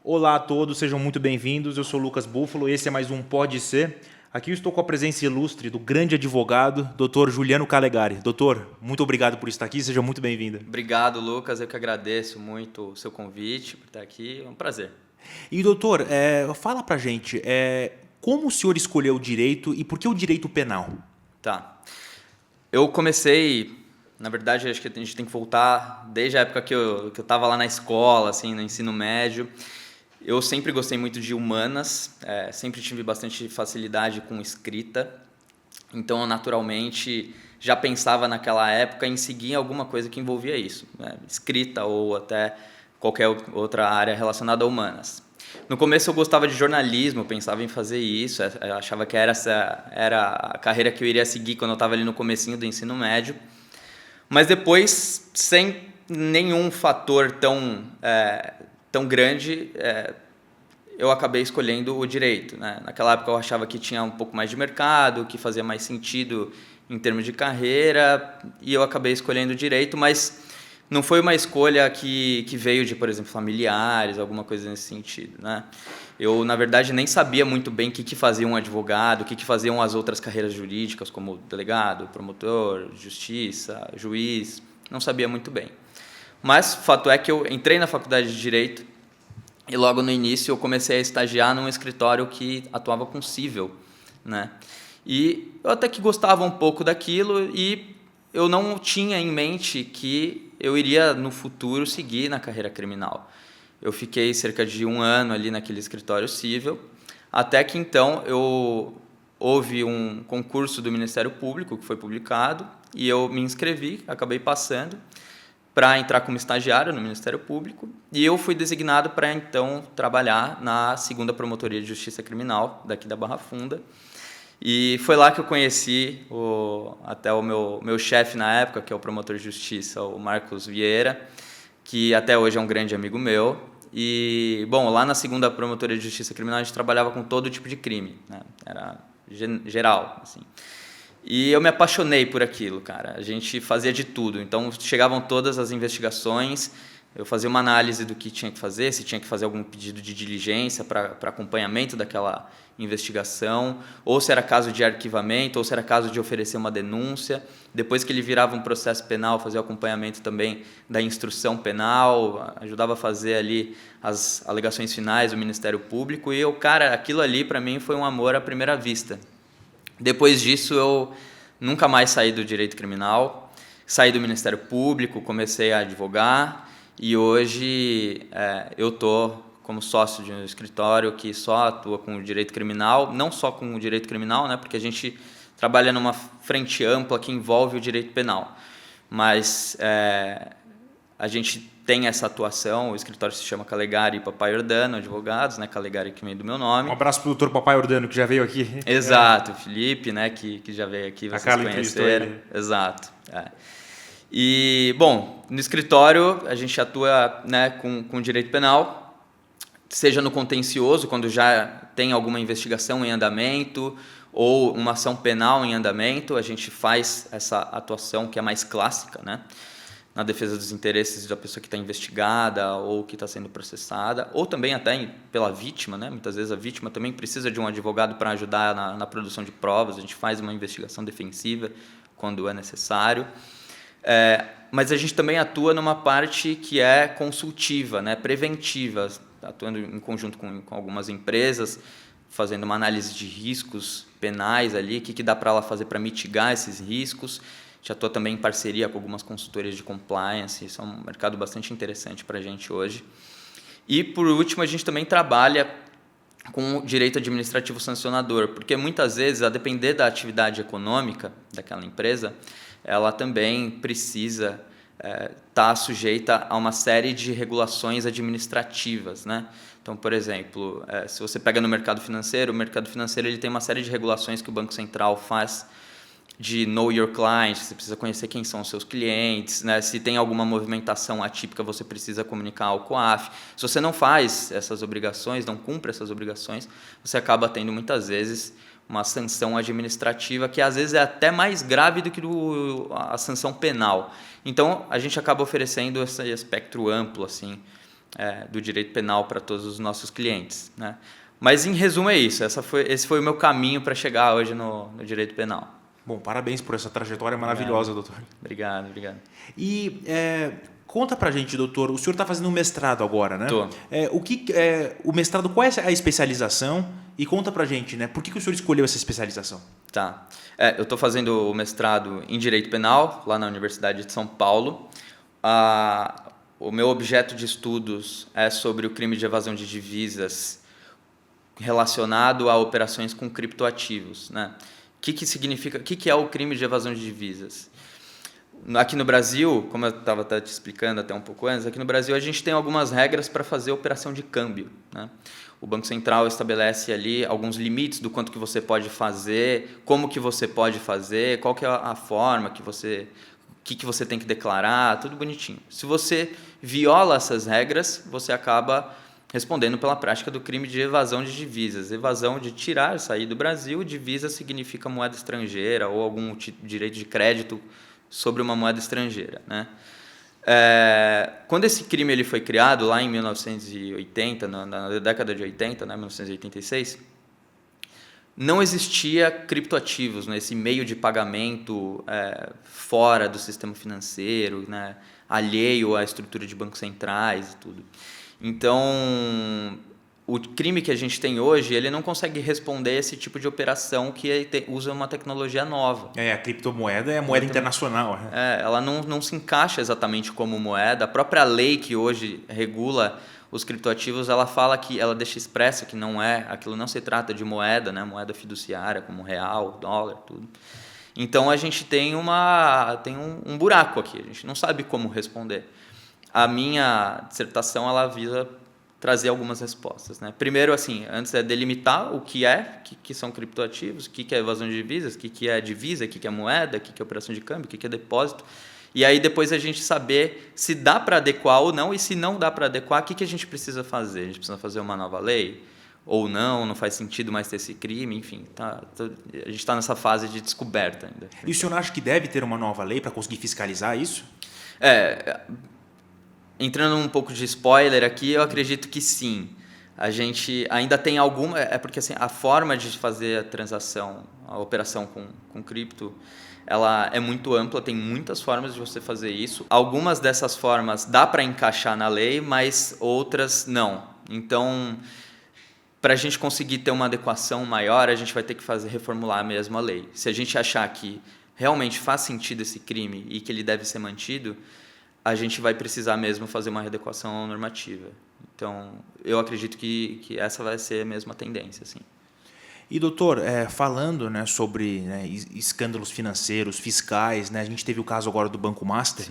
Olá a todos, sejam muito bem-vindos. Eu sou o Lucas Búfalo, esse é mais um Pode Ser. Aqui eu estou com a presença ilustre do grande advogado, Dr. Juliano Calegari. Doutor, muito obrigado por estar aqui, seja muito bem-vindo. Obrigado, Lucas. Eu que agradeço muito o seu convite por estar aqui. É um prazer. E, doutor, fala pra gente, como o senhor escolheu o direito e por que o direito penal? Tá. Eu comecei, na verdade, acho que a gente tem que voltar desde a época que eu estava lá na escola, assim, no ensino médio. Eu sempre gostei muito de humanas, sempre tive bastante facilidade com escrita. Então, eu, naturalmente, já pensava naquela época em seguir alguma coisa que envolvia isso, né? Escrita ou até qualquer outra área relacionada a humanas. No começo eu gostava de jornalismo, pensava em fazer isso, eu achava que era a carreira que eu iria seguir quando eu estava ali no comecinho do ensino médio. Mas depois, sem nenhum fator tão grande, eu acabei escolhendo o direito, né? Naquela época eu achava que tinha um pouco mais de mercado, que fazia mais sentido em termos de carreira, e eu acabei escolhendo o direito, mas não foi uma escolha que veio de, por exemplo, familiares, alguma coisa nesse sentido, né? Eu, na verdade, nem sabia muito bem o que fazia um advogado, o que faziam as outras carreiras jurídicas, como delegado, promotor, justiça, juiz, não sabia muito bem. Mas o fato é que eu entrei na faculdade de Direito e logo no início eu comecei a estagiar num escritório que atuava com cível, né? E eu até que gostava um pouco daquilo e eu não tinha em mente que eu iria no futuro seguir na carreira criminal. Eu fiquei cerca de 1 ano ali naquele escritório cível, até que então houve um concurso do Ministério Público que foi publicado e eu me inscrevi, acabei passando para entrar como estagiário no Ministério Público e eu fui designado para então trabalhar na 2ª Promotoria de Justiça Criminal daqui da Barra Funda. E foi lá que eu conheci até o meu chefe na época, que é o promotor de justiça, o Marcos Vieira, que até hoje é um grande amigo meu. E, bom, lá na 2ª Promotoria de Justiça Criminal a gente trabalhava com todo tipo de crime, né? Era geral, assim. E eu me apaixonei por aquilo, cara. A gente fazia de tudo. Então, chegavam todas as investigações, eu fazia uma análise do que tinha que fazer, se tinha que fazer algum pedido de diligência para acompanhamento daquela investigação, ou se era caso de arquivamento, ou se era caso de oferecer uma denúncia. Depois que ele virava um processo penal, fazia o acompanhamento também da instrução penal, ajudava a fazer ali as alegações finais do Ministério Público. E cara, aquilo ali para mim foi um amor à primeira vista. Depois disso, eu nunca mais saí do direito criminal, saí do Ministério Público, comecei a advogar e hoje eu estou como sócio de um escritório que só atua com o direito criminal, não só com o direito criminal, né, porque a gente trabalha numa frente ampla que envolve o direito penal, mas a gente tem essa atuação, o escritório se chama Calegari e Papai Ordano, advogados, né? Calegari que vem do meu nome. Um abraço para o doutor Papai Ordano, que já veio aqui. Exato, o Felipe, né? Que já veio aqui, vocês conheceram. Exato. E, bom, no escritório a gente atua, né, com direito penal, seja no contencioso, quando já tem alguma investigação em andamento, ou uma ação penal em andamento, a gente faz essa atuação que é mais clássica, né? Na defesa dos interesses da pessoa que está investigada ou que está sendo processada, ou também até pela vítima, né? Muitas vezes a vítima também precisa de um advogado para ajudar na produção de provas, a gente faz uma investigação defensiva quando é necessário. Mas a gente também atua numa parte que é consultiva, né? Preventiva, atuando em conjunto com algumas empresas, fazendo uma análise de riscos penais ali, o que dá para ela fazer para mitigar esses riscos. Já atua também em parceria com algumas consultorias de compliance, isso é um mercado bastante interessante para a gente hoje. E, por último, a gente também trabalha com o direito administrativo sancionador, porque muitas vezes, a depender da atividade econômica daquela empresa, ela também precisa estar sujeita a uma série de regulações administrativas, né? Então, por exemplo, se você pega no mercado financeiro, o mercado financeiro ele tem uma série de regulações que o Banco Central faz, de know your client, você precisa conhecer quem são os seus clientes, né? Se tem alguma movimentação atípica, você precisa comunicar ao COAF. Se você não faz essas obrigações, não cumpre essas obrigações, você acaba tendo muitas vezes uma sanção administrativa que às vezes é até mais grave do que a sanção penal. Então, a gente acaba oferecendo esse espectro amplo assim, do direito penal para todos os nossos clientes, né? Mas, em resumo, é isso. Esse foi o meu caminho para chegar hoje no direito penal. Bom, parabéns por essa trajetória maravilhosa, doutor. Obrigado, obrigado. E conta pra gente, doutor, o senhor está fazendo um mestrado agora, né? Tô. O mestrado, qual é a especialização? E conta pra gente, né? Por que o senhor escolheu essa especialização? Tá. Eu estou fazendo o mestrado em Direito Penal, lá na Universidade de São Paulo. O meu objeto de estudos é sobre o crime de evasão de divisas relacionado a operações com criptoativos, né? O que significa? O que é o crime de evasão de divisas? Aqui no Brasil, como eu estava te explicando até um pouco antes, aqui no Brasil a gente tem algumas regras para fazer operação de câmbio, né? O Banco Central estabelece ali alguns limites do quanto que você pode fazer, como que você pode fazer, qual que é a forma que você... O que você tem que declarar, tudo bonitinho. Se você viola essas regras, você acaba respondendo pela prática do crime de evasão de divisas. Evasão de tirar, sair do Brasil, divisa significa moeda estrangeira ou algum direito de crédito sobre uma moeda estrangeira, né? Quando esse crime ele foi criado, lá em 1980, na década de 80, né, 1986, não existia criptoativos, né, esse meio de pagamento fora do sistema financeiro, né, alheio à estrutura de bancos centrais e tudo. Então, o crime que a gente tem hoje, ele não consegue responder esse tipo de operação que usa uma tecnologia nova. A criptomoeda é a moeda internacional. Ela não se encaixa exatamente como moeda. A própria lei que hoje regula os criptoativos, ela fala que, ela deixa expresso que aquilo não se trata de moeda, né, moeda fiduciária, como real, dólar, tudo. Então, a gente tem um buraco aqui, a gente não sabe como responder. A minha dissertação, ela visa trazer algumas respostas, né? Primeiro, assim, antes delimitar o que são criptoativos, o que é evasão de divisas, o que é divisa, o que é moeda, o que é operação de câmbio, o que é depósito. E aí depois a gente saber se dá para adequar ou não, e se não dá para adequar, o que a gente precisa fazer? A gente precisa fazer uma nova lei? Ou não faz sentido mais ter esse crime? Enfim, a gente está nessa fase de descoberta ainda. E o senhor acha que deve ter uma nova lei para conseguir fiscalizar isso? Entrando um pouco de spoiler aqui, eu acredito que sim. A gente ainda tem alguma... porque assim, a forma de fazer a transação, a operação com cripto, ela é muito ampla, tem muitas formas de você fazer isso. Algumas dessas formas dá para encaixar na lei, mas outras não. Então, para a gente conseguir ter uma adequação maior, a gente vai ter que reformular mesmo a lei. Se a gente achar que realmente faz sentido esse crime e que ele deve ser mantido, a gente vai precisar mesmo fazer uma readequação normativa. Então, eu acredito que essa vai ser mesmo a tendência, assim. E, doutor, falando, né, sobre, né, escândalos financeiros, fiscais, né, a gente teve o caso agora do Banco Master.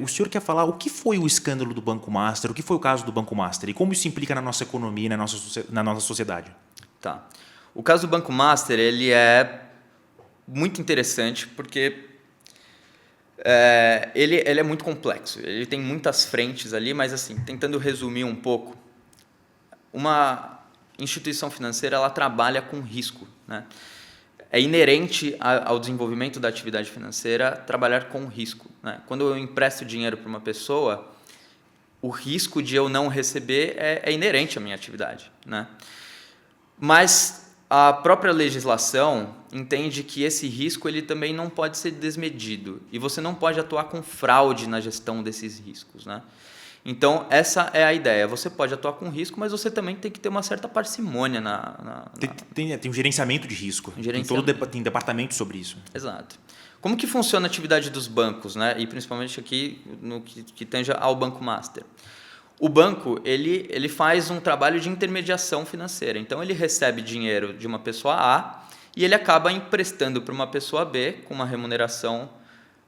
O senhor quer falar o que foi o escândalo do Banco Master, o que foi o caso do Banco Master e como isso implica na nossa economia e na nossa sociedade? Tá. O caso do Banco Master, ele é muito interessante porque ele é muito complexo, ele tem muitas frentes ali, mas assim, tentando resumir um pouco, uma instituição financeira ela trabalha com risco, né? É inerente ao desenvolvimento da atividade financeira trabalhar com risco, né? Quando eu empresto dinheiro para uma pessoa, o risco de eu não receber é inerente à minha atividade, né? Mas a própria legislação entende que esse risco ele também não pode ser desmedido e você não pode atuar com fraude na gestão desses riscos, né? Então, essa é a ideia. Você pode atuar com risco, mas você também tem que ter uma certa parcimônia Tem um gerenciamento de risco. Tem departamento sobre isso. Exato. Como que funciona a atividade dos bancos, né? E principalmente aqui no que tange ao Banco Master? O banco ele faz um trabalho de intermediação financeira. Então, ele recebe dinheiro de uma pessoa A e ele acaba emprestando para uma pessoa B com uma remuneração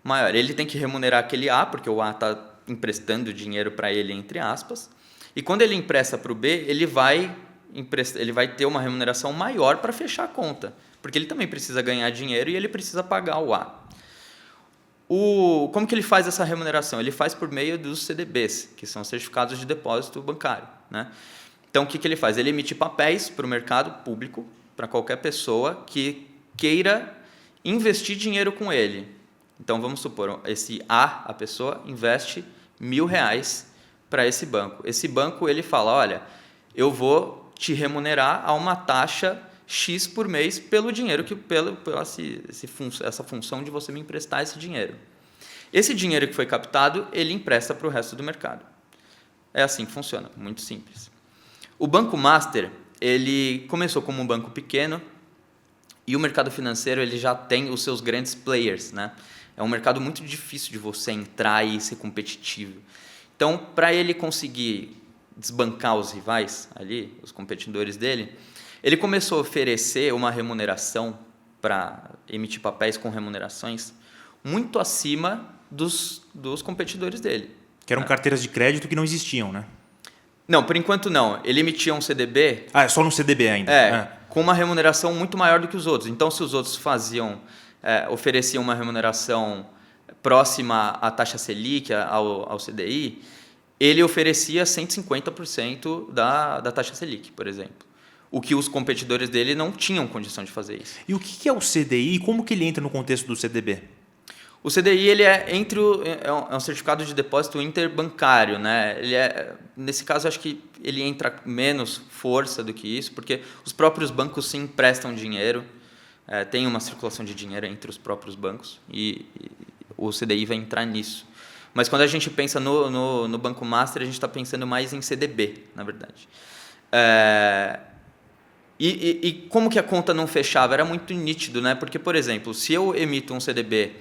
maior. Ele tem que remunerar aquele A, porque o A está emprestando dinheiro para ele, entre aspas. E quando ele empresta para o B, ele vai ter uma remuneração maior para fechar a conta, porque ele também precisa ganhar dinheiro e ele precisa pagar o A. Como que ele faz essa remuneração? Ele faz por meio dos CDBs, que são certificados de depósito bancário, né? Então, o que ele faz? Ele emite papéis para o mercado público, para qualquer pessoa que queira investir dinheiro com ele. Então, vamos supor, a pessoa investe R$1.000 para esse banco. Esse banco ele fala, olha, eu vou te remunerar a uma taxa X por mês pelo dinheiro, essa função de você me emprestar esse dinheiro. Esse dinheiro que foi captado, ele empresta para o resto do mercado. É assim que funciona, muito simples. O Banco Master, ele começou como um banco pequeno e o mercado financeiro ele já tem os seus grandes players, né? É um mercado muito difícil de você entrar e ser competitivo. Então, para ele conseguir desbancar os rivais ali, os competidores dele, ele começou a oferecer uma remuneração para emitir papéis com remunerações muito acima dos competidores dele. Que eram carteiras de crédito que não existiam, né? Não, por enquanto não. Ele emitia um CDB... Ah, é só no CDB ainda. Com uma remuneração muito maior do que os outros. Então, se os outros ofereciam uma remuneração próxima à taxa Selic, ao CDI, ele oferecia 150% da taxa Selic, por exemplo. O que os competidores dele não tinham condição de fazer isso. E o que é o CDI e como que ele entra no contexto do CDB? O CDI ele é um certificado de depósito interbancário, né? Nesse caso, acho que ele entra menos força do que isso, porque os próprios bancos sim emprestam dinheiro, tem uma circulação de dinheiro entre os próprios bancos e o CDI vai entrar nisso. Mas quando a gente pensa no Banco Master, a gente está pensando mais em CDB, na verdade. E como que a conta não fechava? Era muito nítido, né? Porque, por exemplo, se eu emito um CDB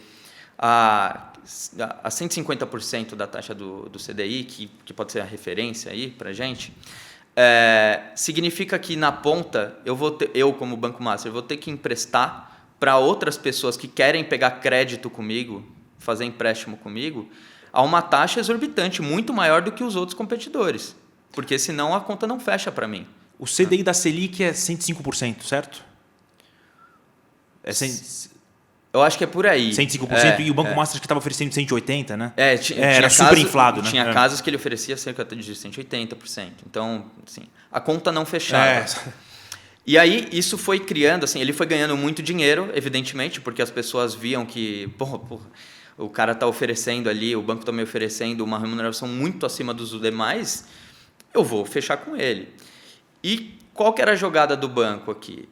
a 150% da taxa do CDI, que pode ser a referência aí para a gente, significa que na ponta, eu como Banco Master, vou ter que emprestar para outras pessoas que querem pegar crédito comigo, fazer empréstimo comigo, a uma taxa exorbitante, muito maior do que os outros competidores, porque senão a conta não fecha para mim. O CDI da Selic é 105%, certo? Eu acho que é por aí. 105% e o Banco Master que estava oferecendo 180%, né? Era super inflado, né? Tinha casos que ele oferecia cerca de 180%. Então, assim, a conta não fechava. E aí, isso foi criando, assim, ele foi ganhando muito dinheiro, evidentemente, porque as pessoas viam que, o cara está oferecendo ali, o banco está me oferecendo uma remuneração muito acima dos demais, eu vou fechar com ele. E qual que era a jogada do banco aqui?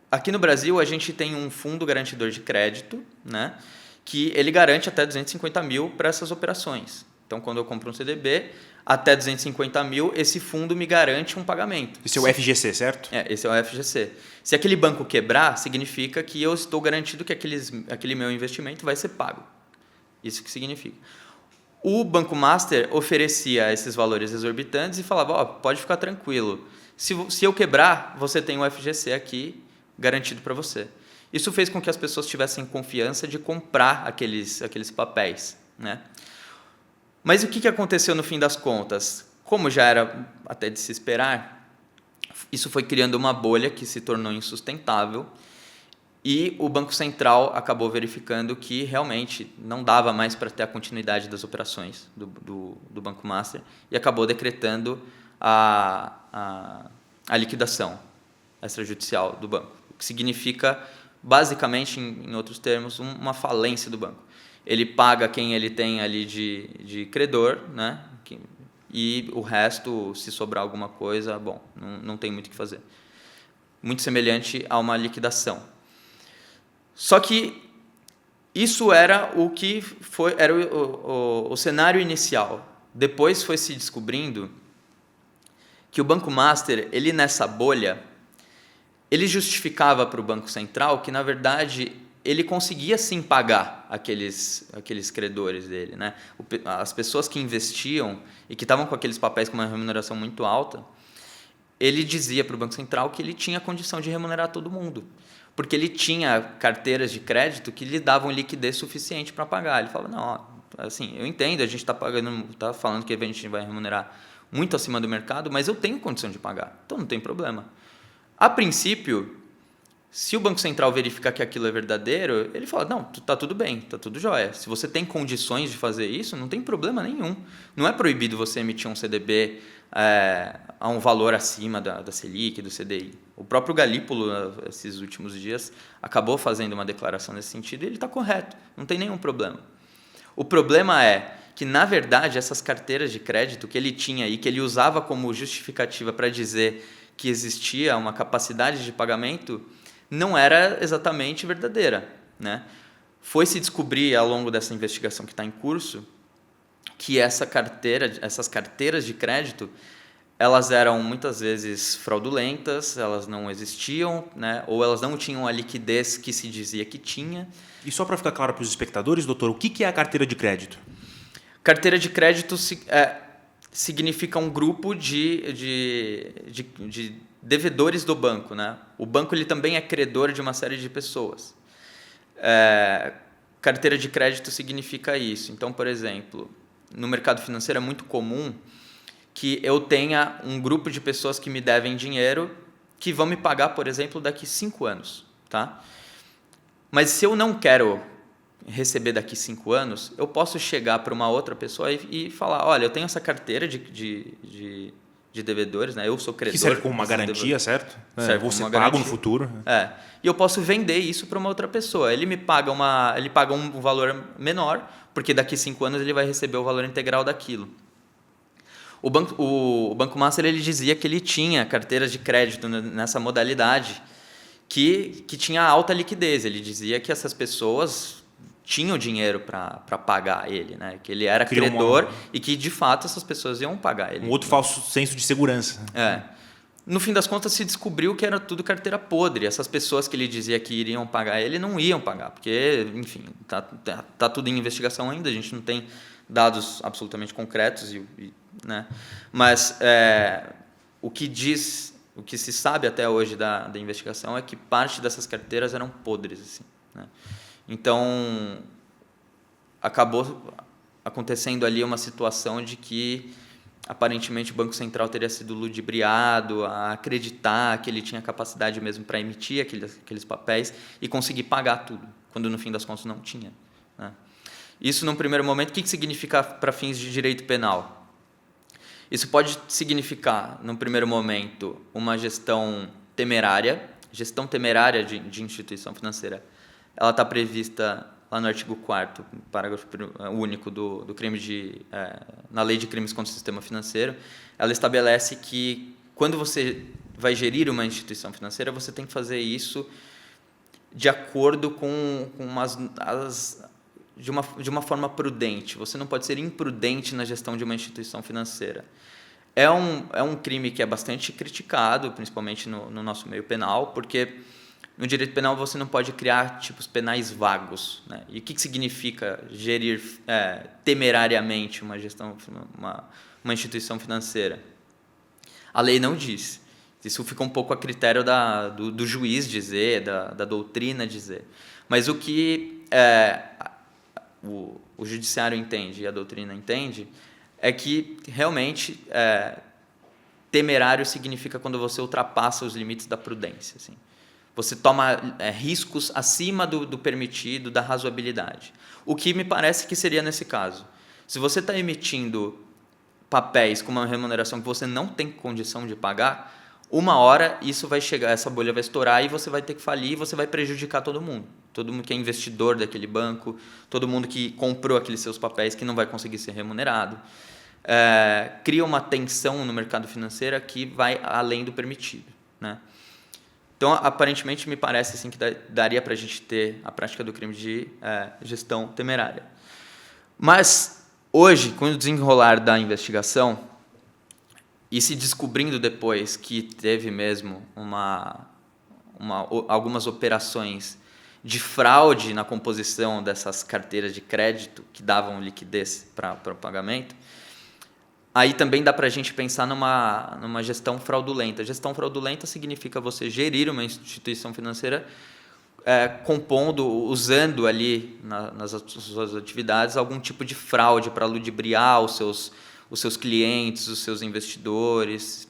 Aqui no Brasil, a gente tem um fundo garantidor de crédito, né, que ele garante até 250 mil para essas operações. Então, quando eu compro um CDB, até 250 mil, esse fundo me garante um pagamento. Esse é o FGC, certo? Esse é o FGC. Se aquele banco quebrar, significa que eu estou garantido que aquele meu investimento vai ser pago. Isso que significa. O Banco Master oferecia esses valores exorbitantes e falava, pode ficar tranquilo. Se eu quebrar, você tem o FGC aqui garantido para você. Isso fez com que as pessoas tivessem confiança de comprar aqueles papéis, né? Mas o que aconteceu no fim das contas? Como já era até de se esperar, isso foi criando uma bolha que se tornou insustentável e o Banco Central acabou verificando que realmente não dava mais para ter a continuidade das operações do Banco Master e acabou decretando a liquidação extrajudicial do banco, o que significa, basicamente, em outros termos, uma falência do banco. Ele paga quem ele tem ali de credor, né? E o resto, se sobrar alguma coisa, não tem muito o que fazer. Muito semelhante a uma liquidação. Só que isso era o cenário inicial. Depois foi se descobrindo que o Banco Master, ele nessa bolha, ele justificava para o Banco Central que, na verdade, ele conseguia sim pagar aqueles credores dele, né? As pessoas que investiam e que estavam com aqueles papéis com uma remuneração muito alta, ele dizia para o Banco Central que ele tinha condição de remunerar todo mundo, porque ele tinha carteiras de crédito que lhe davam liquidez suficiente para pagar. Ele falava, não, assim, eu entendo, a gente está falando que a gente vai remunerar muito acima do mercado, mas eu tenho condição de pagar, então não tem problema. A princípio, se o Banco Central verificar que aquilo é verdadeiro, ele fala, não, está tudo bem, está tudo jóia. Se você tem condições de fazer isso, não tem problema nenhum. Não é proibido você emitir um CDB a um valor acima da Selic, do CDI. O próprio Galípolo, esses últimos dias, acabou fazendo uma declaração nesse sentido e ele está correto, não tem nenhum problema. O problema é que, na verdade, essas carteiras de crédito que ele tinha e que ele usava como justificativa para dizer que existia uma capacidade de pagamento não era exatamente verdadeira, né? Foi se descobrir ao longo dessa investigação que está em curso que essas carteiras de crédito, elas eram muitas vezes fraudulentas, elas não existiam, né? Ou elas não tinham a liquidez que se dizia que tinha. E só para ficar claro para os espectadores, doutor, o que é a carteira de crédito? Carteira de crédito significa um grupo de devedores do banco, né? O banco ele também é credor de uma série de pessoas. Carteira de crédito significa isso. Então, por exemplo, no mercado financeiro é muito comum que eu tenha um grupo de pessoas que me devem dinheiro que vão me pagar, por exemplo, daqui 5 anos. Tá? Mas se eu não quero receber daqui 5 anos, eu posso chegar para uma outra pessoa e falar, olha, eu tenho essa carteira de devedores, né? Eu sou credor. Que serve como uma garantia, certo? Serve Você como uma paga garantia. no futuro. E eu posso vender isso para uma outra pessoa. Ele paga um valor menor, porque daqui 5 anos ele vai receber o valor integral daquilo. O Banco Master ele dizia que ele tinha carteiras de crédito nessa modalidade que tinha alta liquidez. Ele dizia que essas pessoas tinham dinheiro para pagar ele, né? Que ele era credor e que, de fato, essas pessoas iam pagar ele. Um outro falso senso de segurança. No fim das contas, se descobriu que era tudo carteira podre. Essas pessoas que ele dizia que iriam pagar ele não iam pagar, porque, enfim, tá tudo em investigação ainda, a gente não tem dados absolutamente concretos, né? Mas o que se sabe até hoje da investigação é que parte dessas carteiras eram podres, assim, né? Então, acabou acontecendo ali uma situação de que, aparentemente, o Banco Central teria sido ludibriado a acreditar que ele tinha capacidade mesmo para emitir aqueles papéis e conseguir pagar tudo, quando, no fim das contas, não tinha, né? Isso, num primeiro momento, o que significa para fins de direito penal? Isso pode significar, num primeiro momento, uma gestão temerária. Gestão temerária de instituição financeira, ela está prevista lá no artigo 4º, parágrafo único do crime na Lei de Crimes contra o Sistema Financeiro. Ela estabelece que, quando você vai gerir uma instituição financeira, você tem que fazer isso de acordo de uma forma prudente. Você não pode ser imprudente na gestão de uma instituição financeira. É um crime que é bastante criticado, principalmente no nosso meio penal, porque no direito penal você não pode criar tipos penais vagos, né? E o que significa gerir temerariamente uma instituição financeira? A lei não diz. Isso fica um pouco a critério do juiz dizer, da doutrina dizer. Mas o que o judiciário entende e a doutrina entende é que realmente temerário significa quando você ultrapassa os limites da prudência, assim. Você toma riscos acima do permitido, da razoabilidade. O que me parece que seria nesse caso. Se você está emitindo papéis com uma remuneração que você não tem condição de pagar, uma hora isso vai chegar, essa bolha vai estourar e você vai ter que falir e você vai prejudicar todo mundo. Todo mundo que é investidor daquele banco, todo mundo que comprou aqueles seus papéis que não vai conseguir ser remunerado. Cria uma tensão no mercado financeiro que vai além do permitido, né? Então, aparentemente, me parece assim, que daria para a gente ter a prática do crime de gestão temerária. Mas, hoje, com o desenrolar da investigação, e se descobrindo depois que teve mesmo algumas operações de fraude na composição dessas carteiras de crédito que davam liquidez para o pagamento, aí também dá para a gente pensar numa gestão fraudulenta. Gestão fraudulenta significa você gerir uma instituição financeira usando ali nas suas atividades algum tipo de fraude para ludibriar os seus clientes, os seus investidores.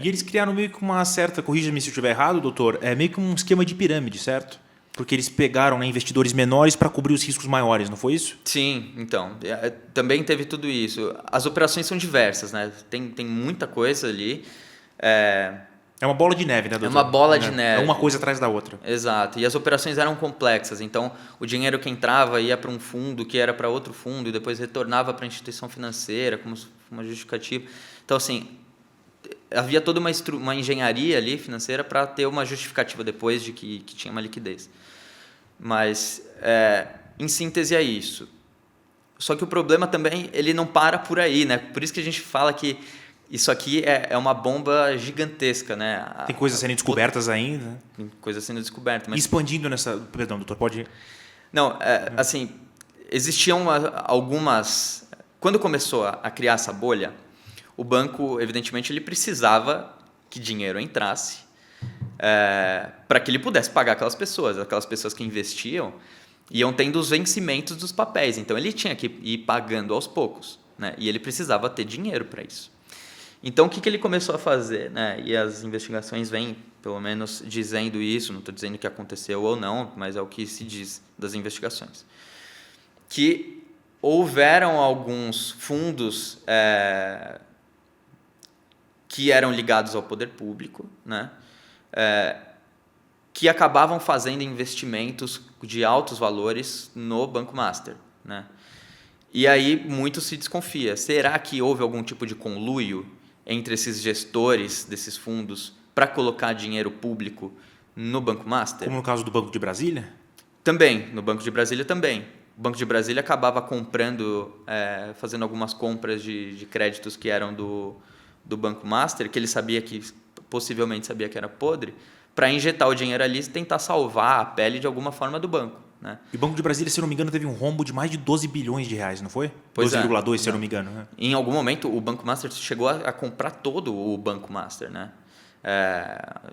E eles criaram meio que uma certa, corrija-me se eu estiver errado, doutor, meio que um esquema de pirâmide, certo? Porque eles pegaram, né, investidores menores para cobrir os riscos maiores, não foi isso? Sim, então. Também teve tudo isso. As operações são diversas, né? Tem muita coisa ali. É uma bola de neve, né, doutor? É uma bola de neve. É uma coisa atrás da outra. Exato. E as operações eram complexas. Então, o dinheiro que entrava ia para um fundo, que era para outro fundo, e depois retornava para a instituição financeira como uma justificativa. Então, assim, havia toda uma engenharia ali financeira para ter uma justificativa depois de que tinha uma liquidez. Mas, em síntese, é isso. Só que o problema também, ele não para por aí, né? Por isso que a gente fala que isso aqui é uma bomba gigantesca, né? Tem coisas sendo descobertas ainda. Né? Tem coisas sendo descobertas. Mas... Expandindo nessa... Perdão, doutor, pode ir. Não, assim, existiam algumas... Quando começou a criar essa bolha, o banco, evidentemente, ele precisava que dinheiro entrasse para que ele pudesse pagar aquelas pessoas que investiam iam tendo os vencimentos dos papéis. Então, ele tinha que ir pagando aos poucos, né? E ele precisava ter dinheiro para isso. Então, o que ele começou a fazer? Né? E as investigações vêm, pelo menos, dizendo isso, não estou dizendo que aconteceu ou não, mas é o que se diz das investigações. Que houveram alguns fundos que eram ligados ao poder público, né? Que acabavam fazendo investimentos de altos valores no Banco Master, né? E aí muito se desconfia. Será que houve algum tipo de conluio entre esses gestores desses fundos para colocar dinheiro público no Banco Master? Como no caso do Banco de Brasília? Também, no Banco de Brasília também. O Banco de Brasília acabava comprando, fazendo algumas compras de créditos que eram do Banco Master, que ele possivelmente sabia que era podre, para injetar o dinheiro ali e tentar salvar a pele de alguma forma do banco. Né? E o Banco de Brasília, se eu não me engano, teve um rombo de mais de 12 bilhões de reais, não foi? 12,2, se eu não me engano. Né? Em algum momento, o Banco Master chegou a comprar todo o Banco Master. Né?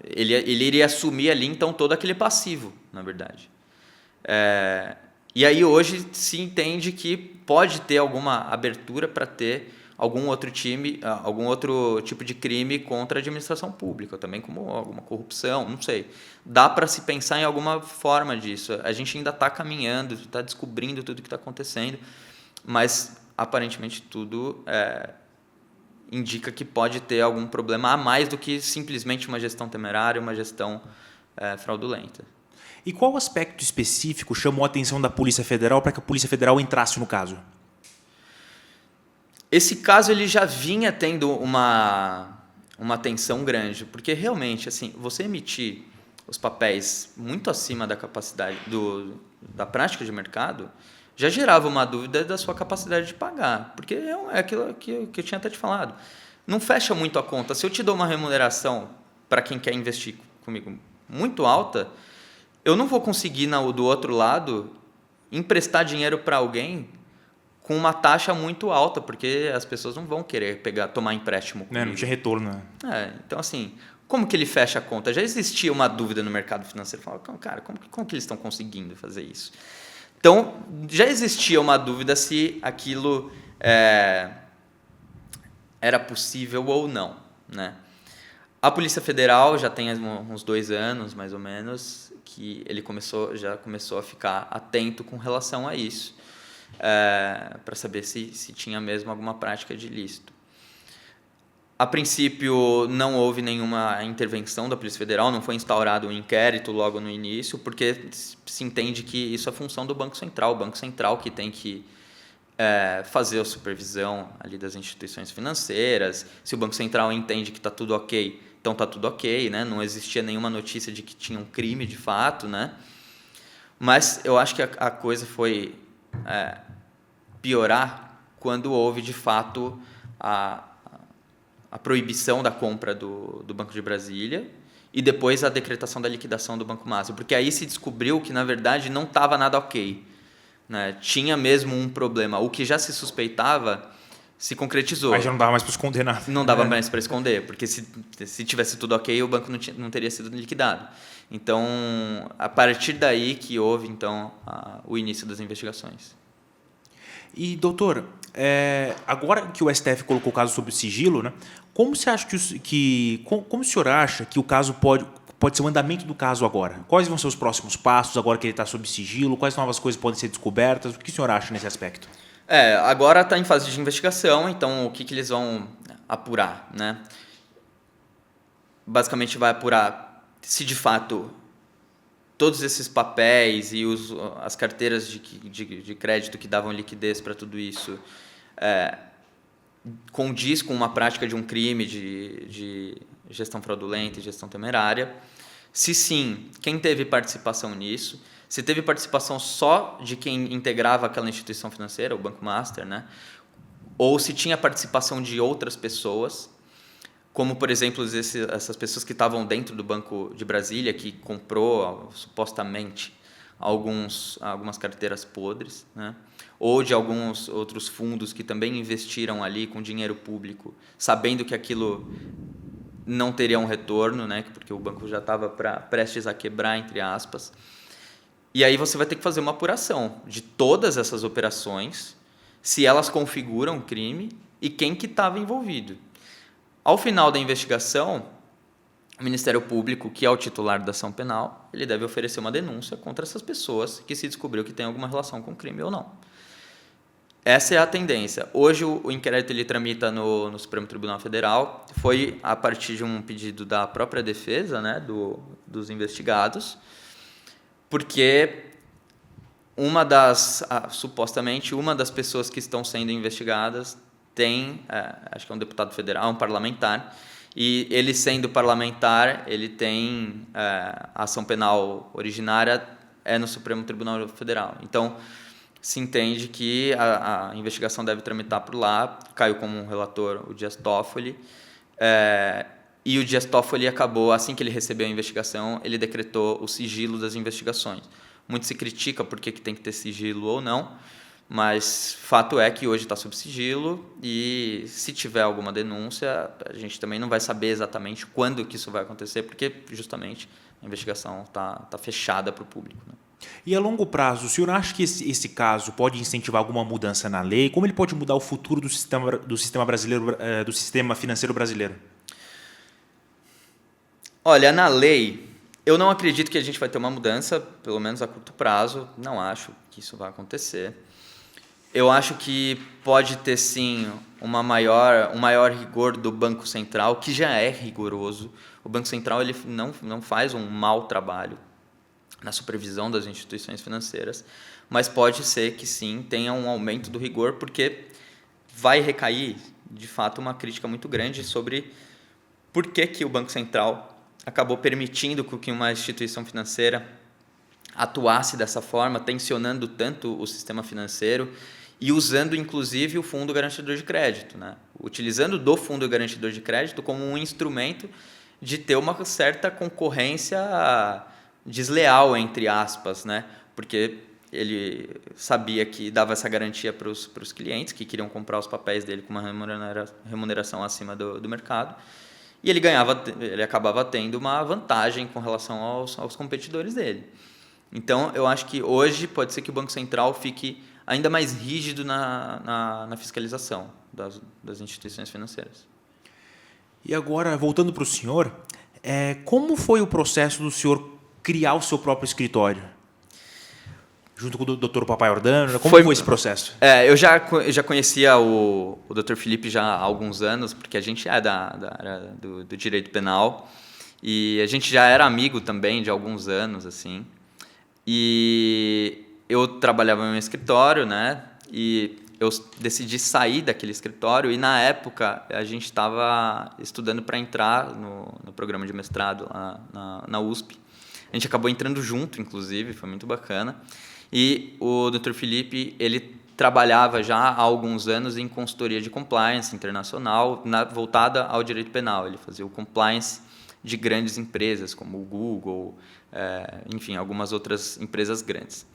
Ele iria assumir ali, então, todo aquele passivo, na verdade. E aí, hoje, se entende que pode ter alguma abertura para ter algum outro tipo de crime contra a administração pública, também como alguma corrupção, não sei. Dá para se pensar em alguma forma disso. A gente ainda está caminhando, está descobrindo tudo o que está acontecendo, mas aparentemente tudo indica que pode ter algum problema a mais do que simplesmente uma gestão temerária, uma gestão fraudulenta. E qual aspecto específico chamou a atenção da Polícia Federal para que a Polícia Federal entrasse no caso? Esse caso ele já vinha tendo uma tensão grande, porque realmente assim, você emitir os papéis muito acima da capacidade da prática de mercado já gerava uma dúvida da sua capacidade de pagar, porque é aquilo que eu tinha até te falado. Não fecha muito a conta. Se eu te dou uma remuneração para quem quer investir comigo muito alta, eu não vou conseguir do outro lado emprestar dinheiro para alguém com uma taxa muito alta, porque as pessoas não vão querer tomar empréstimo comigo. Não tinha retorno. Né? Então, assim, como que ele fecha a conta? Já existia uma dúvida no mercado financeiro. Falava, cara, como que eles estão conseguindo fazer isso? Então, já existia uma dúvida se aquilo era possível ou não. Né? A Polícia Federal já tem uns 2 anos, mais ou menos, que ele já começou a ficar atento com relação a isso. Para saber se tinha mesmo alguma prática de ilícito. A princípio, não houve nenhuma intervenção da Polícia Federal, não foi instaurado um inquérito logo no início, porque se entende que isso é função do Banco Central. O Banco Central que tem que fazer a supervisão ali das instituições financeiras. Se o Banco Central entende que está tudo ok, então está tudo ok. Né? Não existia nenhuma notícia de que tinha um crime de fato. Né? Mas eu acho que a coisa foi piorar quando houve, de fato, a proibição da compra do Banco de Brasília e depois a decretação da liquidação do Banco Master, porque aí se descobriu que, na verdade, não estava nada ok. Né? Tinha mesmo um problema. O que já se suspeitava se concretizou. Aí já não dava mais para esconder nada. Não dava mais para esconder, porque se tivesse tudo ok, o banco não teria sido liquidado. Então, a partir daí que houve, então, o início das investigações. E, doutor, agora que o STF colocou o caso sob o sigilo, né, como você acha como o senhor acha que o caso pode ser o andamento do caso agora? Quais vão ser os próximos passos agora que ele está sob sigilo? Quais novas coisas podem ser descobertas? O que o senhor acha nesse aspecto? Agora está em fase de investigação, então o que eles vão apurar, né? basicamente vai apurar se de fato todos esses papéis e as carteiras de crédito que davam liquidez para tudo isso condiz com uma prática de um crime de gestão fraudulenta e gestão temerária. Se sim, quem teve participação nisso? Se teve participação só de quem integrava aquela instituição financeira, o Banco Master, né? Ou se tinha participação de outras pessoas, como, por exemplo, essas pessoas que estavam dentro do Banco de Brasília, que comprou, supostamente, algumas carteiras podres, né? Ou de alguns outros fundos que também investiram ali com dinheiro público, sabendo que aquilo não teria um retorno, né? Porque o banco já estava prestes a quebrar, entre aspas. E aí você vai ter que fazer uma apuração de todas essas operações, se elas configuram crime e quem que estava envolvido. Ao final da investigação, o Ministério Público, que é o titular da ação penal, ele deve oferecer uma denúncia contra essas pessoas que se descobriu que tem alguma relação com crime ou não. Essa é a tendência. Hoje o inquérito ele tramita no Supremo Tribunal Federal, foi a partir de um pedido da própria defesa, né, dos investigados, porque supostamente uma das pessoas que estão sendo investigadas tem, acho que é um deputado federal, um parlamentar, e ele sendo parlamentar, ele tem a ação penal originária no Supremo Tribunal Federal. Então, se entende que a investigação deve tramitar por lá, caiu como um relator o Dias Toffoli, e o Dias Toffoli acabou, assim que ele recebeu a investigação, ele decretou o sigilo das investigações. Muito se critica por que tem que ter sigilo ou não, mas fato é que hoje está sob sigilo e se tiver alguma denúncia, a gente também não vai saber exatamente quando que isso vai acontecer, porque justamente a investigação está fechada para o público, né? E a longo prazo, o senhor acha que esse caso pode incentivar alguma mudança na lei? Como ele pode mudar o futuro do sistema brasileiro, do sistema financeiro brasileiro? Olha, na lei, eu não acredito que a gente vai ter uma mudança, pelo menos a curto prazo. Não acho que isso vai acontecer. Eu acho que pode ter, sim, um maior rigor do Banco Central, que já é rigoroso. O Banco Central ele não faz um mau trabalho na supervisão das instituições financeiras, mas pode ser que, sim, tenha um aumento do rigor, porque vai recair, de fato, uma crítica muito grande sobre por que o Banco Central acabou permitindo que uma instituição financeira atuasse dessa forma, tensionando tanto o sistema financeiro e usando, inclusive, o Fundo Garantidor de Crédito, né? Utilizando do Fundo Garantidor de Crédito como um instrumento de ter uma certa concorrência desleal, entre aspas, né? Porque ele sabia que dava essa garantia para os clientes que queriam comprar os papéis dele com uma remuneração acima do mercado, e ele acabava tendo uma vantagem com relação aos competidores dele. Então, eu acho que hoje pode ser que o Banco Central fique ainda mais rígido na fiscalização das instituições financeiras. E agora, voltando para o senhor, como foi o processo do senhor criar o seu próprio escritório? Junto com o Dr. Papai Ordano, como foi esse processo? Eu já conhecia o Dr. Felipe já há alguns anos, porque a gente é da área do direito penal, e a gente já era amigo também de alguns anos, assim. E eu trabalhava em um escritório, né? E eu decidi sair daquele escritório, e na época a gente estava estudando para entrar no programa de mestrado lá na USP. A gente acabou entrando junto, inclusive, foi muito bacana. E o Dr. Felipe, ele trabalhava já há alguns anos em consultoria de compliance internacional, voltada ao direito penal. Ele fazia o compliance de grandes empresas, como o Google, enfim, algumas outras empresas grandes.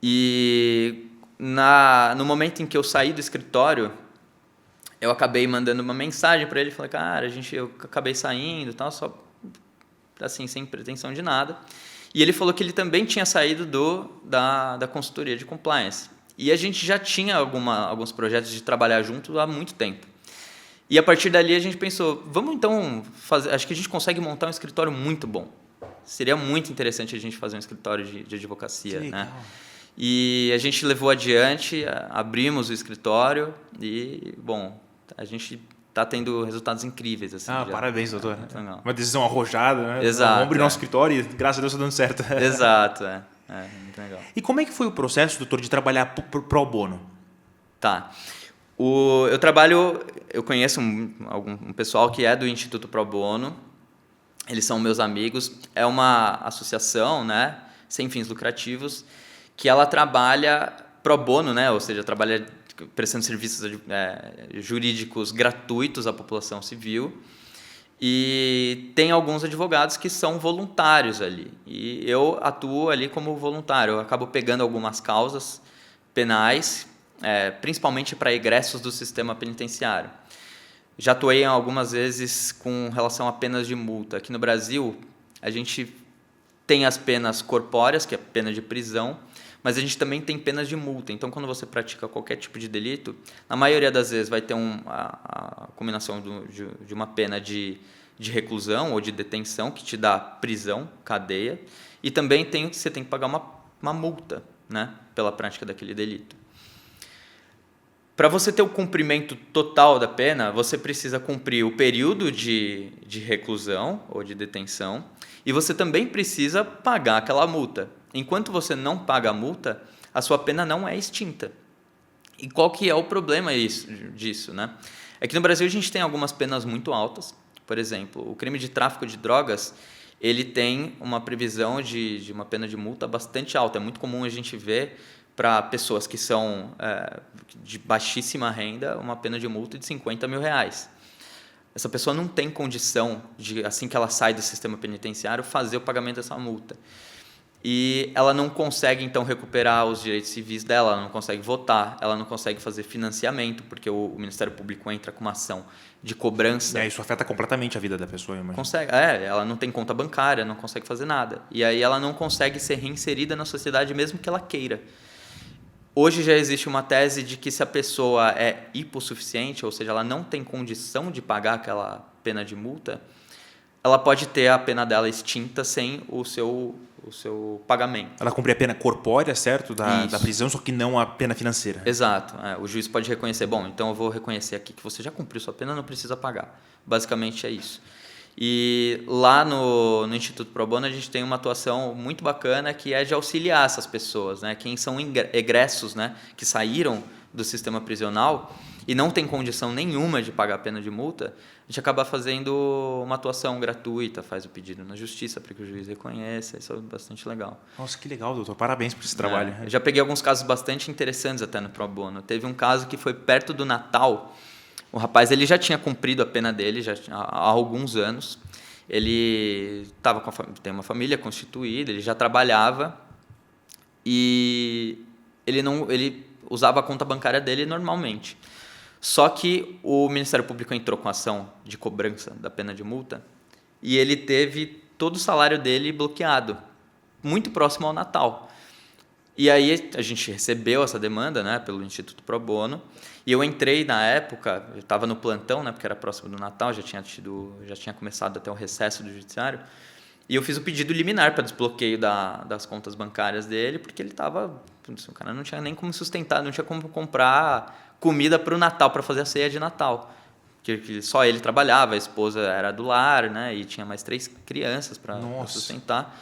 E no momento em que eu saí do escritório, eu acabei mandando uma mensagem para ele, falei, cara, eu acabei saindo, tal, só assim, sem pretensão de nada. E ele falou que ele também tinha saído da consultoria de compliance. E a gente já tinha alguns projetos de trabalhar junto há muito tempo. E a partir dali a gente pensou, vamos então fazer, acho que a gente consegue montar um escritório muito bom. Seria muito interessante a gente fazer um escritório de advocacia, né? E a gente levou adiante, abrimos o escritório e, bom, a gente tá tendo resultados incríveis. Assim, já. Parabéns, doutor. Legal. Uma decisão arrojada, né? Exato. Vamos abrir nosso escritório e, graças a Deus, está dando certo. Exato, muito legal. E como é que foi o processo, doutor, de trabalhar pro bono? Tá. Eu conheço um pessoal que é do Instituto Pro Bono, eles são meus amigos, é uma associação, né, sem fins lucrativos, que ela trabalha pro bono, né, ou seja, trabalha prestando serviços jurídicos gratuitos à população civil, e tem alguns advogados que são voluntários ali, e eu atuo ali como voluntário, eu acabo pegando algumas causas penais, principalmente para egressos do sistema penitenciário. Já atuei algumas vezes com relação a penas de multa. Aqui no Brasil, a gente tem as penas corpóreas, que é a pena de prisão, mas a gente também tem penas de multa. Então, quando você pratica qualquer tipo de delito, na maioria das vezes vai ter a combinação de uma pena de reclusão ou de detenção, que te dá prisão, cadeia, e também você tem que pagar uma multa, né, pela prática daquele delito. Para você ter o cumprimento total da pena, você precisa cumprir o período de reclusão ou de detenção e você também precisa pagar aquela multa. Enquanto você não paga a multa, a sua pena não é extinta. E qual que é o problema disso, né? É que no Brasil a gente tem algumas penas muito altas. Por exemplo, o crime de tráfico de drogas, ele tem uma previsão de uma pena de multa bastante alta. É muito comum a gente ver para pessoas que são de baixíssima renda, uma pena de multa de R$50 mil. Essa pessoa não tem condição de, assim que ela sai do sistema penitenciário, fazer o pagamento dessa multa. E ela não consegue, então, recuperar os direitos civis dela, ela não consegue votar, ela não consegue fazer financiamento, porque o Ministério Público entra com uma ação de cobrança. Isso afeta completamente a vida da pessoa, eu imagino. Consegue, ela não tem conta bancária, não consegue fazer nada. E aí ela não consegue ser reinserida na sociedade, mesmo que ela queira. Hoje já existe uma tese de que se a pessoa é hipossuficiente, ou seja, ela não tem condição de pagar aquela pena de multa, ela pode ter a pena dela extinta sem o seu pagamento. Ela cumpre a pena corpórea, certo, da prisão, só que não a pena financeira. Exato. O juiz pode reconhecer, bom, então eu vou reconhecer aqui que você já cumpriu sua pena, não precisa pagar. Basicamente é isso. E lá no Instituto Pro Bono a gente tem uma atuação muito bacana que é de auxiliar essas pessoas, né? Quem são egressos, né? Que saíram do sistema prisional e não tem condição nenhuma de pagar a pena de multa, a gente acaba fazendo uma atuação gratuita, faz o pedido na justiça para que o juiz reconheça, isso é bastante legal. Nossa, que legal, doutor, parabéns por esse trabalho. Eu já peguei alguns casos bastante interessantes até no Pro Bono. Teve um caso que foi perto do Natal. O rapaz ele já tinha cumprido a pena dele há alguns anos. Ele tem uma família constituída, ele já trabalhava e ele usava a conta bancária dele normalmente. Só que o Ministério Público entrou com ação de cobrança da pena de multa e ele teve todo o salário dele bloqueado, muito próximo ao Natal. E aí a gente recebeu essa demanda, né, pelo Instituto Pro Bono, e eu entrei na época, eu estava no plantão, né, porque era próximo do Natal, já tinha começado até o recesso do judiciário, e eu fiz o pedido liminar para desbloqueio das contas bancárias dele, porque o cara não tinha nem como sustentar, não tinha como comprar comida para o Natal, para fazer a ceia de Natal, porque só ele trabalhava, a esposa era do lar, né, e tinha mais 3 crianças para sustentar.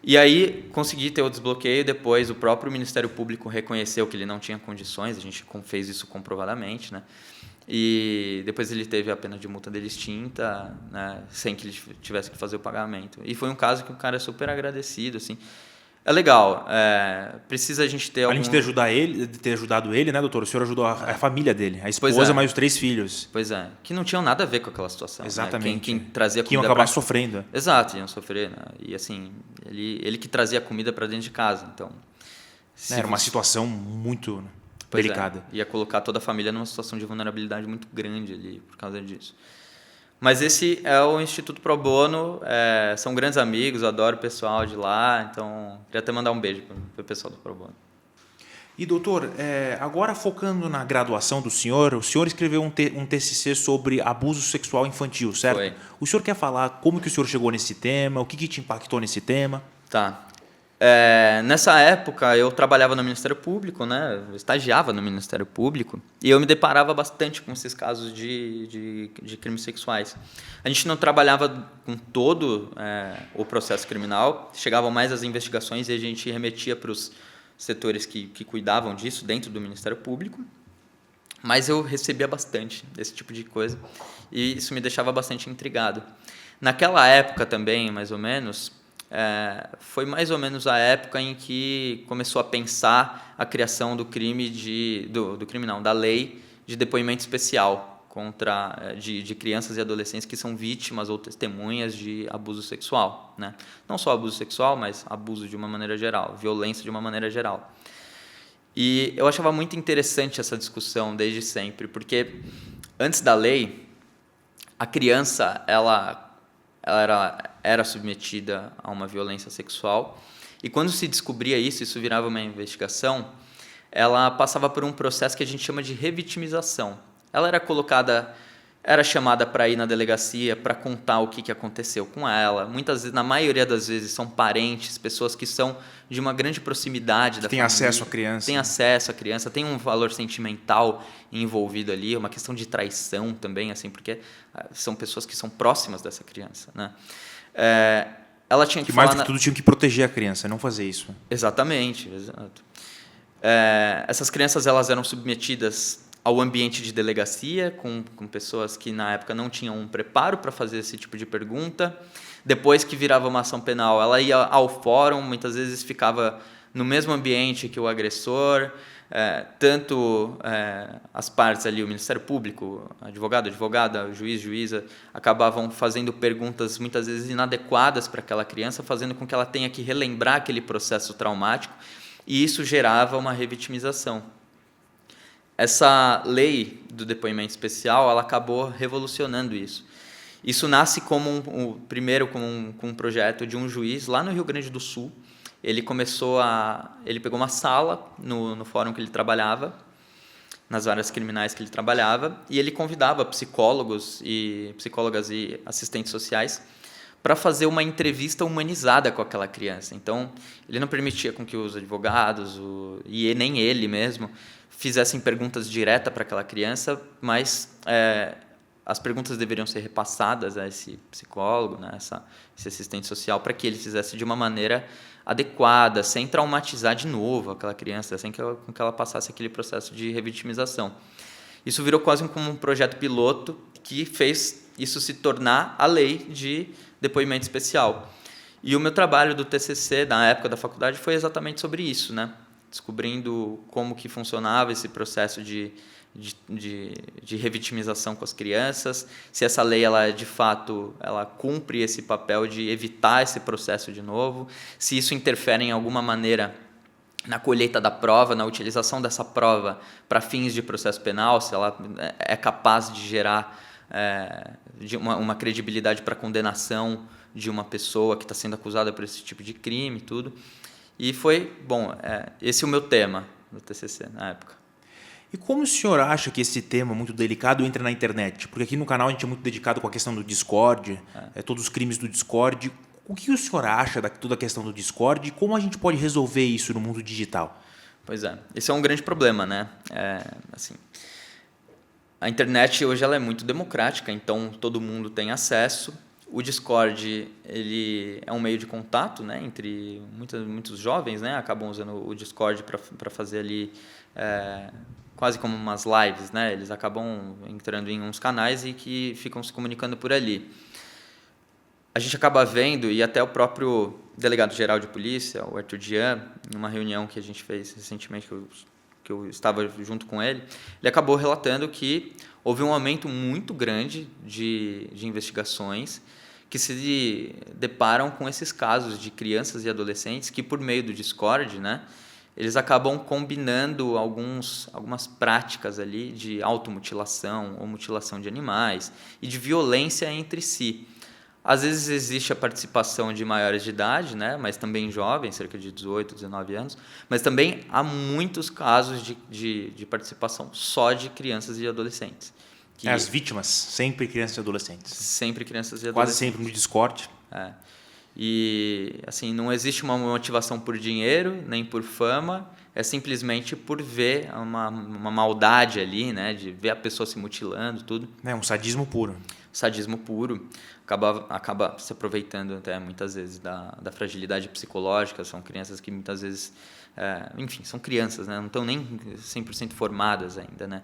E aí consegui ter o desbloqueio, depois o próprio Ministério Público reconheceu que ele não tinha condições, a gente fez isso comprovadamente, né? E depois ele teve a pena de multa dele extinta, né? Sem que ele tivesse que fazer o pagamento. E foi um caso que o cara é super agradecido, assim. É legal, precisa a gente ter além de ter ajudado ele, né, doutor? O senhor ajudou a família dele, a esposa mais os 3 filhos. Pois é, que não tinham nada a ver com aquela situação. Exatamente. Né? Quem trazia comida que iam acabar sofrendo. Exato, iam sofrer. Né? E assim, ele que trazia comida para dentro de casa. Então, era uma situação muito delicada. Ia colocar toda a família numa situação de vulnerabilidade muito grande ali por causa disso. Mas esse é o Instituto Pro Bono, são grandes amigos, adoro o pessoal de lá, então queria até mandar um beijo para o pessoal do Pro Bono. E doutor, agora focando na graduação do senhor, o senhor escreveu um TCC sobre abuso sexual infantil, certo? Foi. O senhor quer falar como que o senhor chegou nesse tema, o que te impactou nesse tema? Tá. Nessa época, eu trabalhava no Ministério Público, né? Eu estagiava no Ministério Público, e eu me deparava bastante com esses casos de crimes sexuais. A gente não trabalhava com todo o processo criminal, chegavam mais as investigações e a gente remetia para os setores que cuidavam disso dentro do Ministério Público, mas eu recebia bastante desse tipo de coisa, e isso me deixava bastante intrigado. Naquela época também, mais ou menos, foi mais ou menos a época em que começou a pensar a criação do crime do crime não, da lei de depoimento especial de crianças e adolescentes que são vítimas ou testemunhas de abuso sexual, né? Não só abuso sexual, mas abuso de uma maneira geral, violência de uma maneira geral. E eu achava muito interessante essa discussão desde sempre, porque antes da lei, a criança ela era submetida a uma violência sexual, e quando se descobria isso virava uma investigação, ela passava por um processo que a gente chama de revitimização. Ela era chamada para ir na delegacia para contar o que aconteceu com ela. Muitas vezes, na maioria das vezes, são parentes, pessoas que são de uma grande proximidade da família. Tem acesso à criança. Tem acesso à criança, tem um valor sentimental envolvido ali, uma questão de traição também, assim, porque são pessoas que são próximas dessa criança, né? Ela tinha que mais falar do que tudo tinham que proteger a criança, não fazer isso. Exatamente, exato. Essas crianças elas eram submetidas ao ambiente de delegacia, com pessoas que na época não tinham um preparo para fazer esse tipo de pergunta. Depois que virava uma ação penal, ela ia ao fórum, muitas vezes ficava no mesmo ambiente que o agressor, tanto as partes ali, o Ministério Público, advogado, advogada, juiz, juíza, acabavam fazendo perguntas muitas vezes inadequadas para aquela criança, fazendo com que ela tenha que relembrar aquele processo traumático, e isso gerava uma revitimização. Essa lei do depoimento especial, ela acabou revolucionando isso. Isso nasce primeiro como um projeto de um juiz lá no Rio Grande do Sul. Ele pegou uma sala no fórum que ele trabalhava, nas áreas criminais que ele trabalhava, e ele convidava psicólogas e assistentes sociais para fazer uma entrevista humanizada com aquela criança. Então, ele não permitia com que os advogados e nem ele mesmo fizessem perguntas diretas para aquela criança, mas as perguntas deveriam ser repassadas a esse psicólogo, né, esse assistente social, para que ele fizesse de uma maneira adequada, sem traumatizar de novo aquela criança, sem que ela passasse aquele processo de revitimização. Isso virou quase como um projeto piloto que fez isso se tornar a lei de depoimento especial. E o meu trabalho do TCC, na época da faculdade, foi exatamente sobre isso, né? Descobrindo como que funcionava esse processo de revitimização com as crianças, se essa lei de fato ela cumpre esse papel de evitar esse processo de novo, se isso interfere em alguma maneira na colheita da prova, na utilização dessa prova para fins de processo penal, se ela é capaz de gerar uma credibilidade para a condenação de uma pessoa que está sendo acusada por esse tipo de crime, tudo. E foi, esse é o meu tema do TCC na época. E como o senhor acha que esse tema muito delicado entra na internet? Porque aqui no canal a gente é muito dedicado com a questão do Discord, todos os crimes do Discord. O que o senhor acha de toda a questão do Discord e como a gente pode resolver isso no mundo digital? Pois é, esse é um grande problema, né? A internet hoje ela é muito democrática, então todo mundo tem acesso. O Discord ele é um meio de contato, né, entre muitos jovens, né, acabam usando o Discord para fazer ali quase como umas lives, né? Eles acabam entrando em uns canais e que ficam se comunicando por ali. A gente acaba vendo, e até o próprio delegado-geral de polícia, o Arthur Dian, numa reunião que a gente fez recentemente, que eu estava junto com ele, ele acabou relatando que houve um aumento muito grande de investigações que se deparam com esses casos de crianças e adolescentes que, por meio do Discord, né, eles acabam combinando algumas práticas ali de automutilação ou mutilação de animais e de violência entre si. Às vezes existe a participação de maiores de idade, né, mas também jovens, cerca de 18, 19 anos, mas também há muitos casos de participação só de crianças e adolescentes. As vítimas, sempre crianças e adolescentes. Sempre crianças e Quase adolescentes. sempre no Discord. E, assim, não existe uma motivação por dinheiro, nem por fama, é simplesmente por ver uma maldade ali, né? De ver a pessoa se mutilando, tudo. É um sadismo puro. Sadismo puro, acaba se aproveitando até muitas vezes da fragilidade psicológica. São crianças que muitas vezes, enfim, são crianças, né? Não estão nem 100% formadas ainda, né?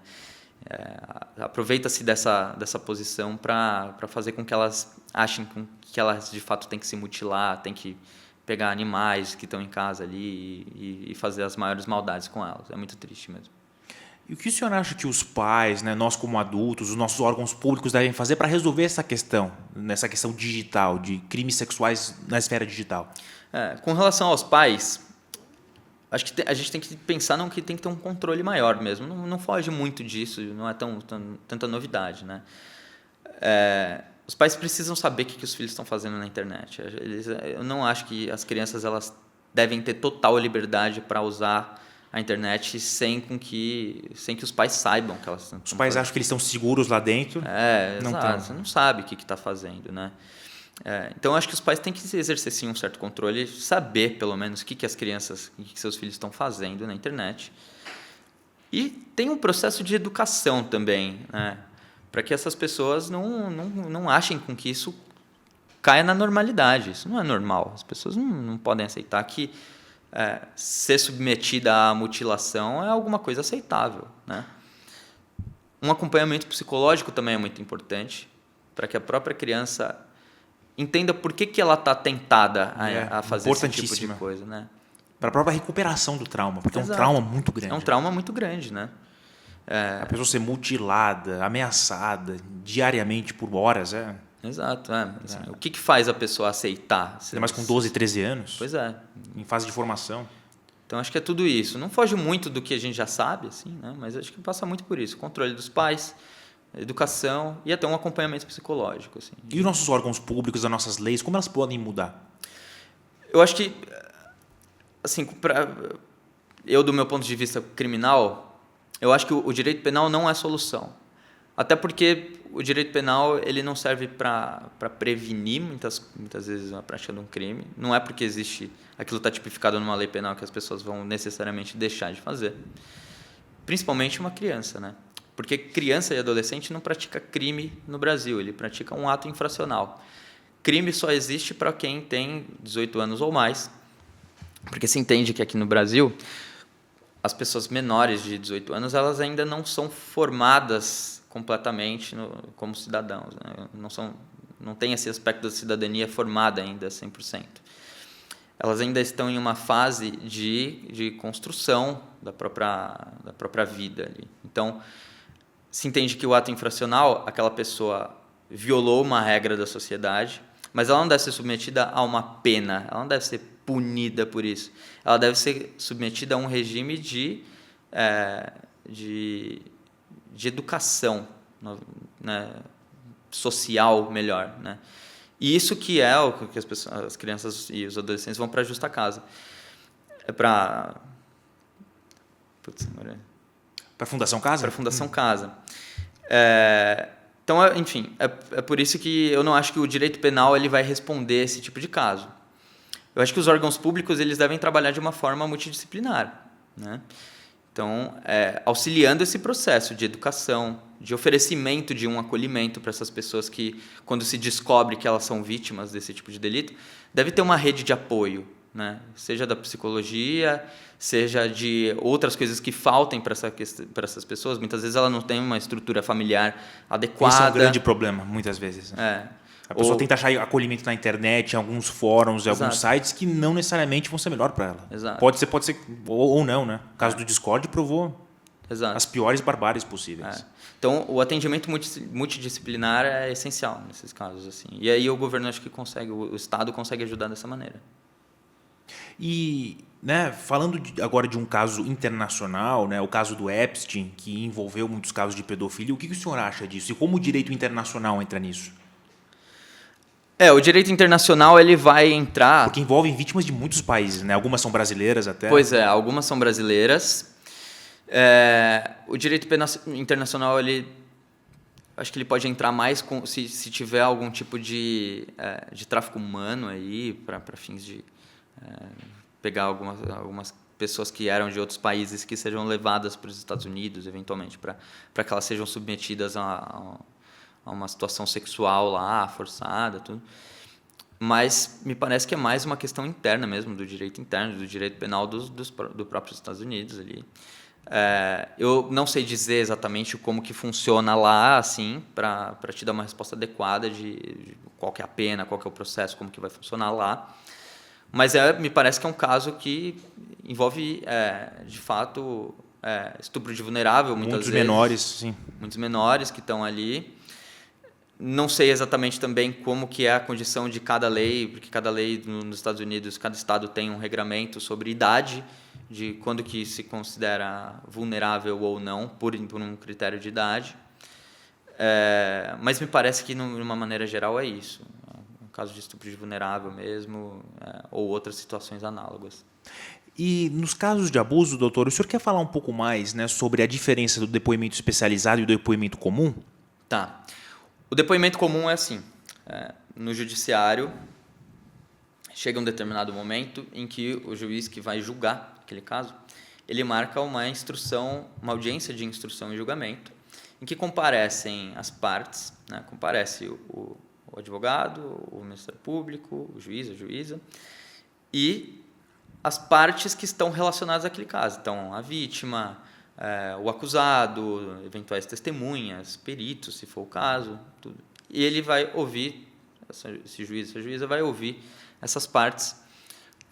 Aproveita-se dessa posição para fazer com que elas achem que elas de fato têm que se mutilar, têm que pegar animais que estão em casa ali e fazer as maiores maldades com elas. É muito triste mesmo. E o que o senhor acha que os pais, né, nós como adultos, os nossos órgãos públicos devem fazer para resolver essa questão, nessa questão digital, de crimes sexuais na esfera digital? Com relação aos pais, acho que a gente tem que pensar que tem que ter um controle maior mesmo. Não foge muito disso, não é tanta novidade, né? Os pais precisam saber o que os filhos estão fazendo na internet. Eu não acho que as crianças elas devem ter total liberdade para usar a internet sem que os pais saibam que elas estão fazendo. Os pais acham que eles estão seguros lá dentro. Exato. Você não sabe o que está fazendo, né? Então, acho que os pais têm que exercer sim um certo controle, saber pelo menos o que as crianças, o que seus filhos estão fazendo na internet. E tem um processo de educação também, né? Para que essas pessoas não achem com que isso caia na normalidade. Isso não é normal. As pessoas não podem aceitar que ser submetida à mutilação é alguma coisa aceitável, né? Um acompanhamento psicológico também é muito importante para que a própria criança entenda por que ela está tentada a fazer esse tipo de coisa, né? Para a própria recuperação do trauma, porque Exato. É um trauma muito grande. É um trauma muito grande, né? A pessoa ser mutilada, ameaçada diariamente por horas. Exato. Assim, o que faz a pessoa aceitar? Ainda mais com 12, 13 anos. Pois é. Em fase de formação. Então, acho que é tudo isso. Não foge muito do que a gente já sabe, assim, né? Mas acho que passa muito por isso. Controle dos pais, educação e até um acompanhamento psicológico. Assim. E os nossos órgãos públicos, as nossas leis, como elas podem mudar? Eu acho que, assim, do meu ponto de vista criminal, eu acho que o direito penal não é solução. Até porque o direito penal ele não serve para prevenir muitas vezes a prática de um crime. Não é porque aquilo está tipificado numa lei penal que as pessoas vão necessariamente deixar de fazer. Principalmente uma criança, né? Porque criança e adolescente não pratica crime no Brasil, ele pratica um ato infracional. Crime só existe para quem tem 18 anos ou mais, porque se entende que aqui no Brasil as pessoas menores de 18 anos elas ainda não são formadas completamente como cidadãos, né? Não tem esse aspecto da cidadania formada ainda 100%. Elas ainda estão em uma fase de construção da própria vida ali. Então, se entende que o ato infracional, aquela pessoa violou uma regra da sociedade, mas ela não deve ser submetida a uma pena, ela não deve ser punida por isso. Ela deve ser submetida a um regime de educação, né, social melhor, né? E isso que é o que as crianças e os adolescentes vão para a justa causa. Para a Fundação Casa? Para a Fundação Casa. Então, enfim, é por isso que eu não acho que o direito penal ele vai responder esse tipo de caso. Eu acho que os órgãos públicos eles devem trabalhar de uma forma multidisciplinar, né? Então, auxiliando esse processo de educação, de oferecimento de um acolhimento para essas pessoas que, quando se descobre que elas são vítimas desse tipo de delito, deve ter uma rede de apoio, né? Seja da psicologia, seja de outras coisas que faltem para essas pessoas. Muitas vezes ela não tem uma estrutura familiar adequada. Isso é um grande problema, muitas vezes. A pessoa tenta achar acolhimento na internet, em alguns fóruns, em alguns sites que não necessariamente vão ser melhor para ela. Exato. Pode ser ou não, né? O caso do Discord provou as piores barbáries possíveis. Então, o atendimento multidisciplinar é essencial nesses casos, assim. E aí o governo acho que o Estado consegue ajudar dessa maneira. E, né, falando agora de um caso internacional, né, o caso do Epstein, que envolveu muitos casos de pedofilia, o que o senhor acha disso? E como o direito internacional entra nisso? O direito internacional ele vai entrar... Porque envolve vítimas de muitos países, né? Algumas são brasileiras até. Pois é, algumas são brasileiras. O direito internacional ele acho que ele pode entrar mais se tiver algum tipo de tráfico humano aí, para fins de pegar algumas pessoas que eram de outros países que sejam levadas para os Estados Unidos, eventualmente, para que elas sejam submetidas a uma situação sexual lá, forçada, tudo. Mas me parece que é mais uma questão interna mesmo, do direito interno, do direito penal do próprio Estados Unidos ali. Eu não sei dizer exatamente como que funciona lá, assim, para te dar uma resposta adequada de qual que é a pena, qual que é o processo, como que vai funcionar lá. Mas me parece que é um caso que envolve, de fato, estupro de vulnerável, muitas vezes. Muitos menores, sim. Muitos menores que estão ali. Não sei exatamente também como que é a condição de cada lei, porque cada lei nos Estados Unidos, cada estado tem um regramento sobre idade, de quando que se considera vulnerável ou não, por um critério de idade. Mas me parece que, de uma maneira geral, é isso. Um caso de estupro de vulnerável mesmo, ou outras situações análogas. E nos casos de abuso, doutor, o senhor quer falar um pouco mais, né, sobre a diferença do depoimento especializado e do depoimento comum? Tá. O depoimento comum é assim, no judiciário, chega um determinado momento em que o juiz que vai julgar aquele caso, ele marca uma audiência de instrução e julgamento, em que comparecem as partes, né? Comparece o advogado, o Ministério Público, o juiz, a juíza, e as partes que estão relacionadas àquele caso. Então, a vítima, o acusado, eventuais testemunhas, peritos, se for o caso, tudo. E ele vai ouvir, esse juiz, essa juíza vai ouvir essas partes,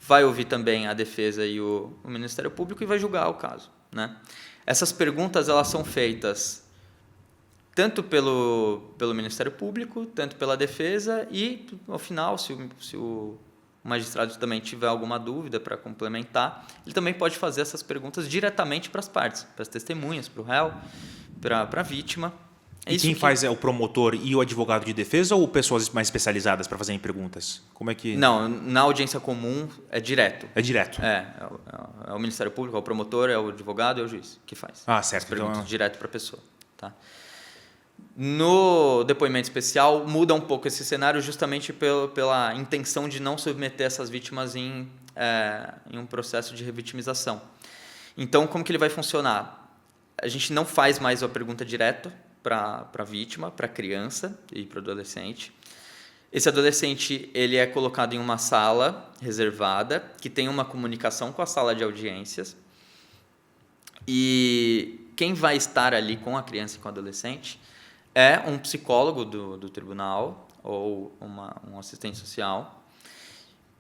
vai ouvir também a defesa e o Ministério Público e vai julgar o caso, né? Essas perguntas, elas são feitas tanto pelo Ministério Público, tanto pela defesa e, ao final, se o magistrado também tiver alguma dúvida para complementar, ele também pode fazer essas perguntas diretamente para as partes, para as testemunhas, para o réu, para a vítima. E quem faz é o promotor e o advogado de defesa ou pessoas mais especializadas para fazerem perguntas? Como é que... Não, na audiência comum é direto. É direto? É o Ministério Público, é o promotor, é o advogado, é o juiz que faz. Ah, certo. As perguntas direto para a pessoa. Tá? No depoimento especial, muda um pouco esse cenário justamente pela intenção de não submeter essas vítimas em um processo de revitimização. Então, como que ele vai funcionar? A gente não faz mais a pergunta direta para a vítima, para a criança e para o adolescente. Esse adolescente ele é colocado em uma sala reservada, que tem uma comunicação com a sala de audiências. E quem vai estar ali com a criança e com o adolescente é um psicólogo do tribunal ou um assistente social.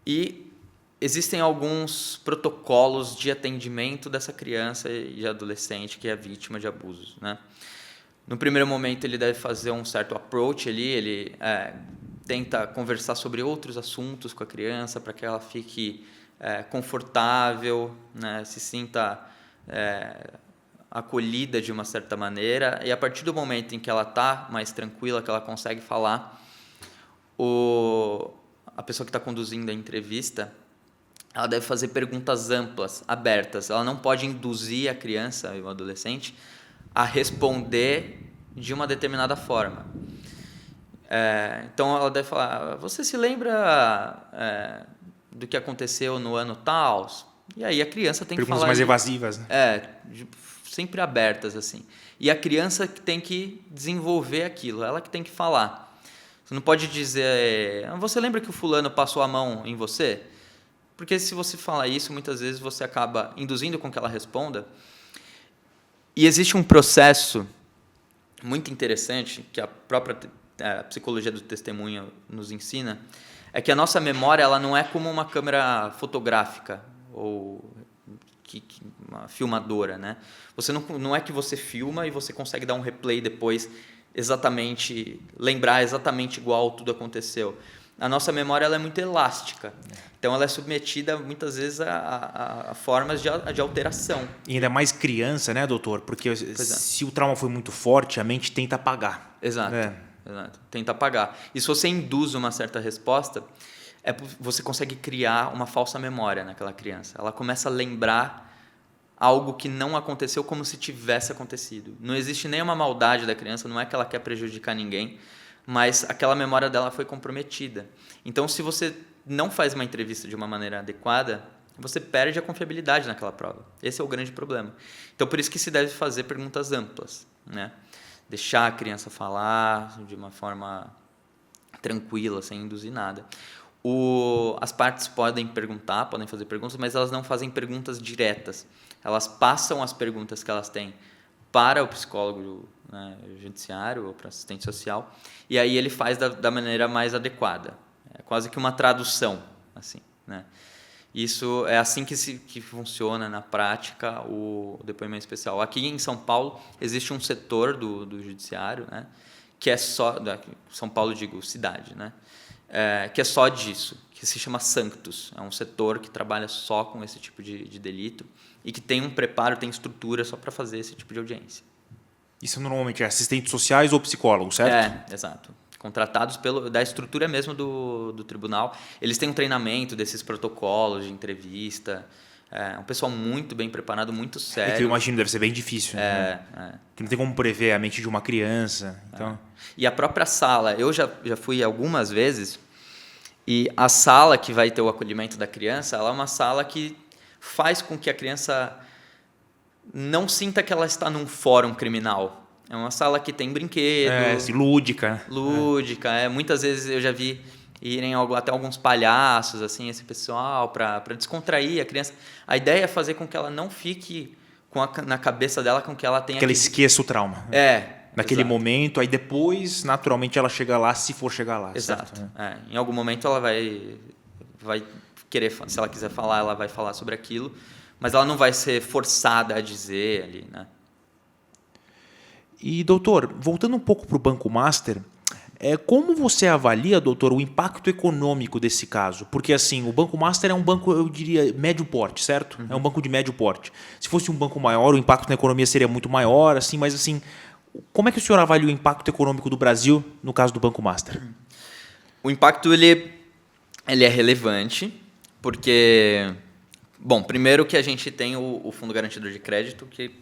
E existem alguns protocolos de atendimento dessa criança e adolescente que é vítima de abusos, né? No primeiro momento, ele deve fazer um certo approach ali, ele tenta conversar sobre outros assuntos com a criança para que ela fique confortável, né, se sinta acolhida de uma certa maneira. E a partir do momento em que ela está mais tranquila, que ela consegue falar, a pessoa que está conduzindo a entrevista, ela deve fazer perguntas amplas, abertas. Ela não pode induzir a criança e o adolescente a responder de uma determinada forma. Então, ela deve falar, você se lembra do que aconteceu no ano tal? E aí a criança tem que falar... Perguntas mais evasivas, né? Sempre abertas, assim. E a criança que tem que desenvolver aquilo, ela que tem que falar. Você não pode dizer, você lembra que o fulano passou a mão em você? Porque se você falar isso, muitas vezes você acaba induzindo com que ela responda. E existe um processo muito interessante que a própria psicologia do testemunho nos ensina, é que a nossa memória ela não é como uma câmera fotográfica ou uma filmadora, né? Você não é que você filma e você consegue dar um replay depois lembrar exatamente igual tudo aconteceu. A nossa memória ela é muito elástica. Então, ela é submetida, muitas vezes, a formas de alteração. E ainda mais criança, né, doutor? Porque se o trauma foi muito forte, a mente tenta apagar. Exato. Tenta apagar. E se você induz uma certa resposta, você consegue criar uma falsa memória naquela criança. Ela começa a lembrar algo que não aconteceu como se tivesse acontecido. Não existe nenhuma maldade da criança, não é que ela quer prejudicar ninguém, mas aquela memória dela foi comprometida. Então, se você não faz uma entrevista de uma maneira adequada, você perde a confiabilidade naquela prova. Esse é o grande problema. Então, por isso que se deve fazer perguntas amplas, né? Deixar a criança falar de uma forma tranquila, sem induzir nada. As partes podem perguntar, podem fazer perguntas, mas elas não fazem perguntas diretas. Elas passam as perguntas que elas têm para o psicólogo, né, judiciário ou para o assistente social, e aí ele faz da maneira mais adequada. É quase que uma tradução, assim, né? Isso é assim que funciona na prática o depoimento especial. Aqui em São Paulo existe um setor do judiciário, né, que é só São Paulo, digo, cidade, né, que é só disso, que se chama Sanctus. É um setor que trabalha só com esse tipo de delito e que tem um preparo, tem estrutura só para fazer esse tipo de audiência. Isso normalmente é assistentes sociais ou psicólogos, certo? Exato. Contratados da estrutura mesmo do tribunal. Eles têm um treinamento desses protocolos de entrevista. É um pessoal muito bem preparado, muito sério. É que eu imagino deve ser bem difícil. Né? Que não tem como prever a mente de uma criança. Então... E a própria sala, eu já fui algumas vezes, e a sala que vai ter o acolhimento da criança, ela é uma sala que faz com que a criança não sinta que ela está num fórum criminal. É uma sala que tem brinquedos. Lúdica. Lúdica. Muitas vezes eu já vi irem até alguns palhaços, assim, esse pessoal, para descontrair a criança. A ideia é fazer com que ela não fique na cabeça dela com que ela tenha... Que ela esqueça o trauma. Naquele momento, aí depois, naturalmente, ela chega lá, se for chegar lá. Exato. Em algum momento ela vai querer, se ela quiser falar, ela vai falar sobre aquilo, mas ela não vai ser forçada a dizer ali, né? E, doutor, voltando um pouco para o Banco Master, como você avalia, doutor, o impacto econômico desse caso? Porque, assim, o Banco Master é um banco, eu diria, médio porte, certo? É um banco de médio porte. Se fosse um banco maior, o impacto na economia seria muito maior, assim, mas, assim, como é que o senhor avalia o impacto econômico do Brasil no caso do Banco Master? O impacto, ele é relevante, porque... Bom, primeiro que a gente tem o Fundo Garantidor de Crédito, que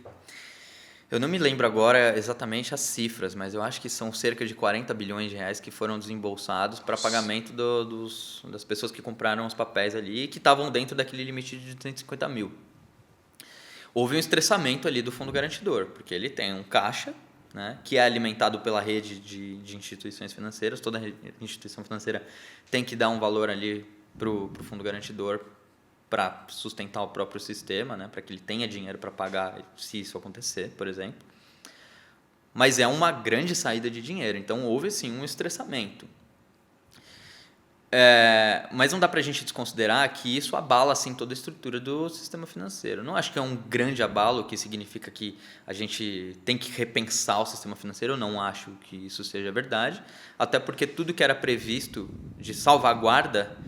eu não me lembro agora exatamente as cifras, mas eu acho que são cerca de 40 bilhões de reais que foram desembolsados para pagamento das pessoas que compraram os papéis ali e que estavam dentro daquele limite de 250 mil. Houve um estressamento ali do Fundo Garantidor, porque ele tem um caixa, né, que é alimentado pela rede de instituições financeiras. Toda instituição financeira tem que dar um valor ali para o Fundo Garantidor para sustentar o próprio sistema, né, para que ele tenha dinheiro para pagar se isso acontecer, por exemplo. Mas é uma grande saída de dinheiro, então houve sim um estressamento. Mas não dá para a gente desconsiderar que isso abala assim, toda a estrutura do sistema financeiro. Não acho que é um grande abalo que significa que a gente tem que repensar o sistema financeiro. Eu não acho que isso seja verdade, até porque tudo que era previsto de salvaguarda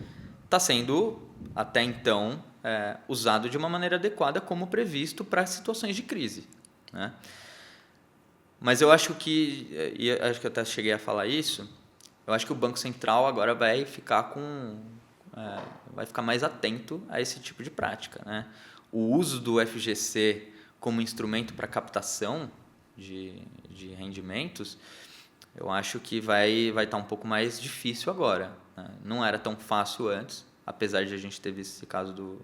está sendo, até então, usado de uma maneira adequada como previsto para situações de crise, né? Mas eu acho que, e acho que eu até cheguei a falar isso, eu acho que o Banco Central agora vai ficar mais atento a esse tipo de prática, né? O uso do FGC como instrumento para captação de rendimentos, eu acho que vai estar um pouco mais difícil agora, né? Não era tão fácil antes, apesar de a gente ter visto esse caso do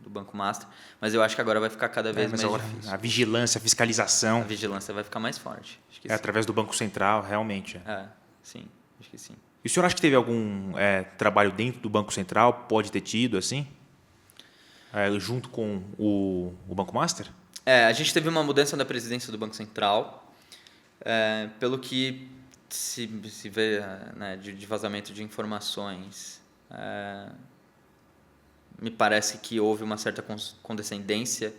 Banco Master, mas eu acho que agora vai ficar cada vez mais difícil. A vigilância, a fiscalização... A vigilância vai ficar mais forte. Acho que sim. Através do Banco Central, realmente. Sim, acho que sim. E o senhor acha que teve algum trabalho dentro do Banco Central? Pode ter tido, assim? Junto com o Banco Master? A gente teve uma mudança da presidência do Banco Central, pelo que se vê, né, de vazamento de informações. Me parece que houve uma certa condescendência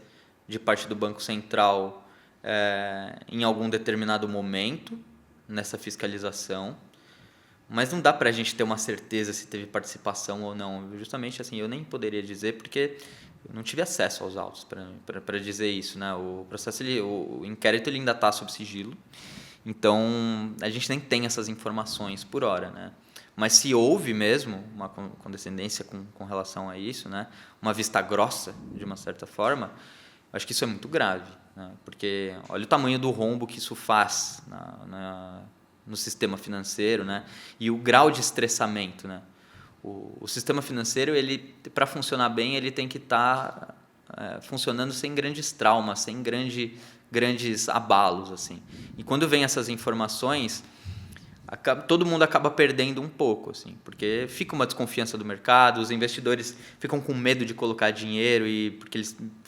de parte do Banco Central em algum determinado momento nessa fiscalização, mas não dá para a gente ter uma certeza se teve participação ou não. Justamente assim, eu nem poderia dizer porque eu não tive acesso aos autos para dizer isso, né? O processo, o inquérito, ele ainda está sob sigilo, então a gente nem tem essas informações por hora, né? Mas se houve mesmo uma condescendência com relação a isso, né, uma vista grossa, de uma certa forma, Acho que isso é muito grave, né? Porque olha o tamanho do rombo que isso faz no sistema financeiro, né? E o grau de estressamento, né? O sistema financeiro, ele para funcionar bem, ele tem que estar funcionando sem grandes traumas, sem grandes abalos, assim. E quando vem essas informações, todo mundo acaba perdendo um pouco, assim, porque fica uma desconfiança do mercado, os investidores ficam com medo de colocar dinheiro porque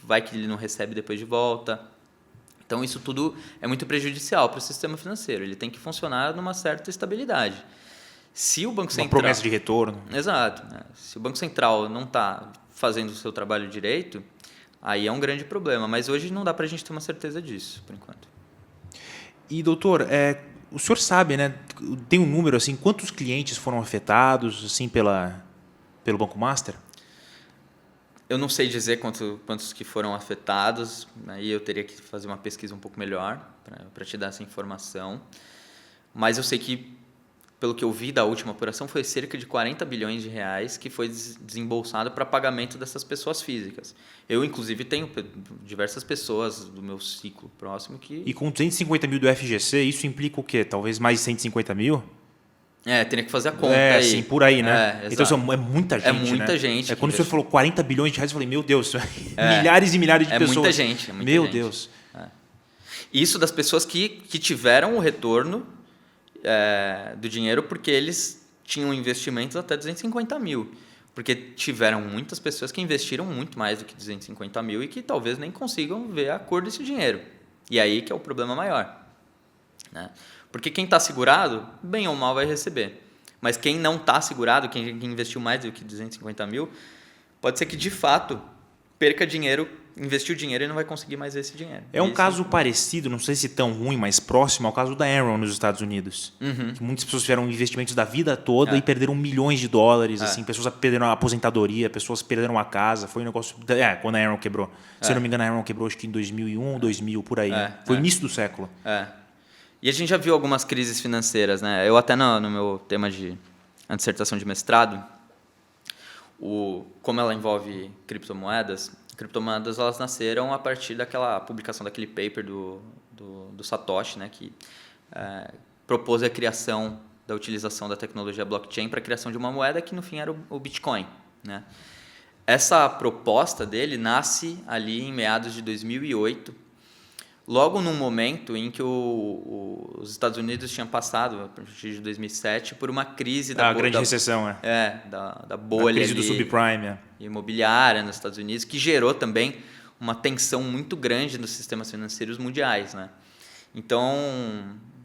vai que ele não recebe depois de volta. Então isso tudo é muito prejudicial para o sistema financeiro. Ele tem que funcionar numa certa estabilidade. Se o Banco Central, uma promessa de retorno. Exato, né? Se o Banco Central não está fazendo o seu trabalho direito, aí é um grande problema. Mas hoje não dá para a gente ter uma certeza disso, por enquanto. E, doutor, o senhor sabe, né? Tem um número assim, quantos clientes foram afetados assim pelo Banco Master? Eu não sei dizer quantos que foram afetados, aí eu teria que fazer uma pesquisa um pouco melhor para te dar essa informação. Mas eu sei que, pelo que eu vi da última apuração, foi cerca de 40 bilhões de reais que foi desembolsado para pagamento dessas pessoas físicas. Eu, inclusive, tenho diversas pessoas do meu ciclo próximo que... E com 250 mil do FGC, isso implica o quê? Talvez mais de 150 mil? Teria que fazer a conta aí. Sim, por aí, né? Então, Exato. é muita gente, É muita né? gente. Quando o senhor falou 40 bilhões de reais, eu falei, meu Deus, milhares e milhares de pessoas. Muita gente. Meu Deus. Isso das pessoas que tiveram o retorno do dinheiro porque eles tinham investimentos até 250 mil. Porque tiveram muitas pessoas que investiram muito mais do que 250 mil e que talvez nem consigam ver a cor desse dinheiro. E aí que é o problema maior, né? Porque quem está segurado, bem ou mal vai receber. Mas quem não está segurado, quem investiu mais do que 250 mil, pode ser que de fato perca dinheiro, investiu dinheiro e não vai conseguir mais esse dinheiro. É um caso parecido, não sei se tão ruim, mas próximo ao caso da Enron nos Estados Unidos. Que muitas pessoas fizeram investimentos da vida toda e perderam milhões de dólares. Assim, pessoas perderam a aposentadoria, pessoas perderam a casa. Foi um negócio... quando a Enron quebrou. Se eu não me engano, a Enron quebrou acho que em 2001, 2000, por aí. Foi o início do século. E a gente já viu algumas crises financeiras, né? Eu até no meu tema a dissertação de mestrado, como ela envolve criptomoedas elas nasceram a partir daquela publicação daquele paper do Satoshi, né? Que propôs a criação da utilização da tecnologia blockchain para a criação de uma moeda que no fim era o Bitcoin, né? Essa proposta dele nasce ali em meados de 2008, logo num momento em que os Estados Unidos tinham passado, a partir de 2007, por uma crise da grande recessão, da bolha, a crise do subprime, imobiliária nos Estados Unidos, que gerou também uma tensão muito grande nos sistemas financeiros mundiais, né? Então,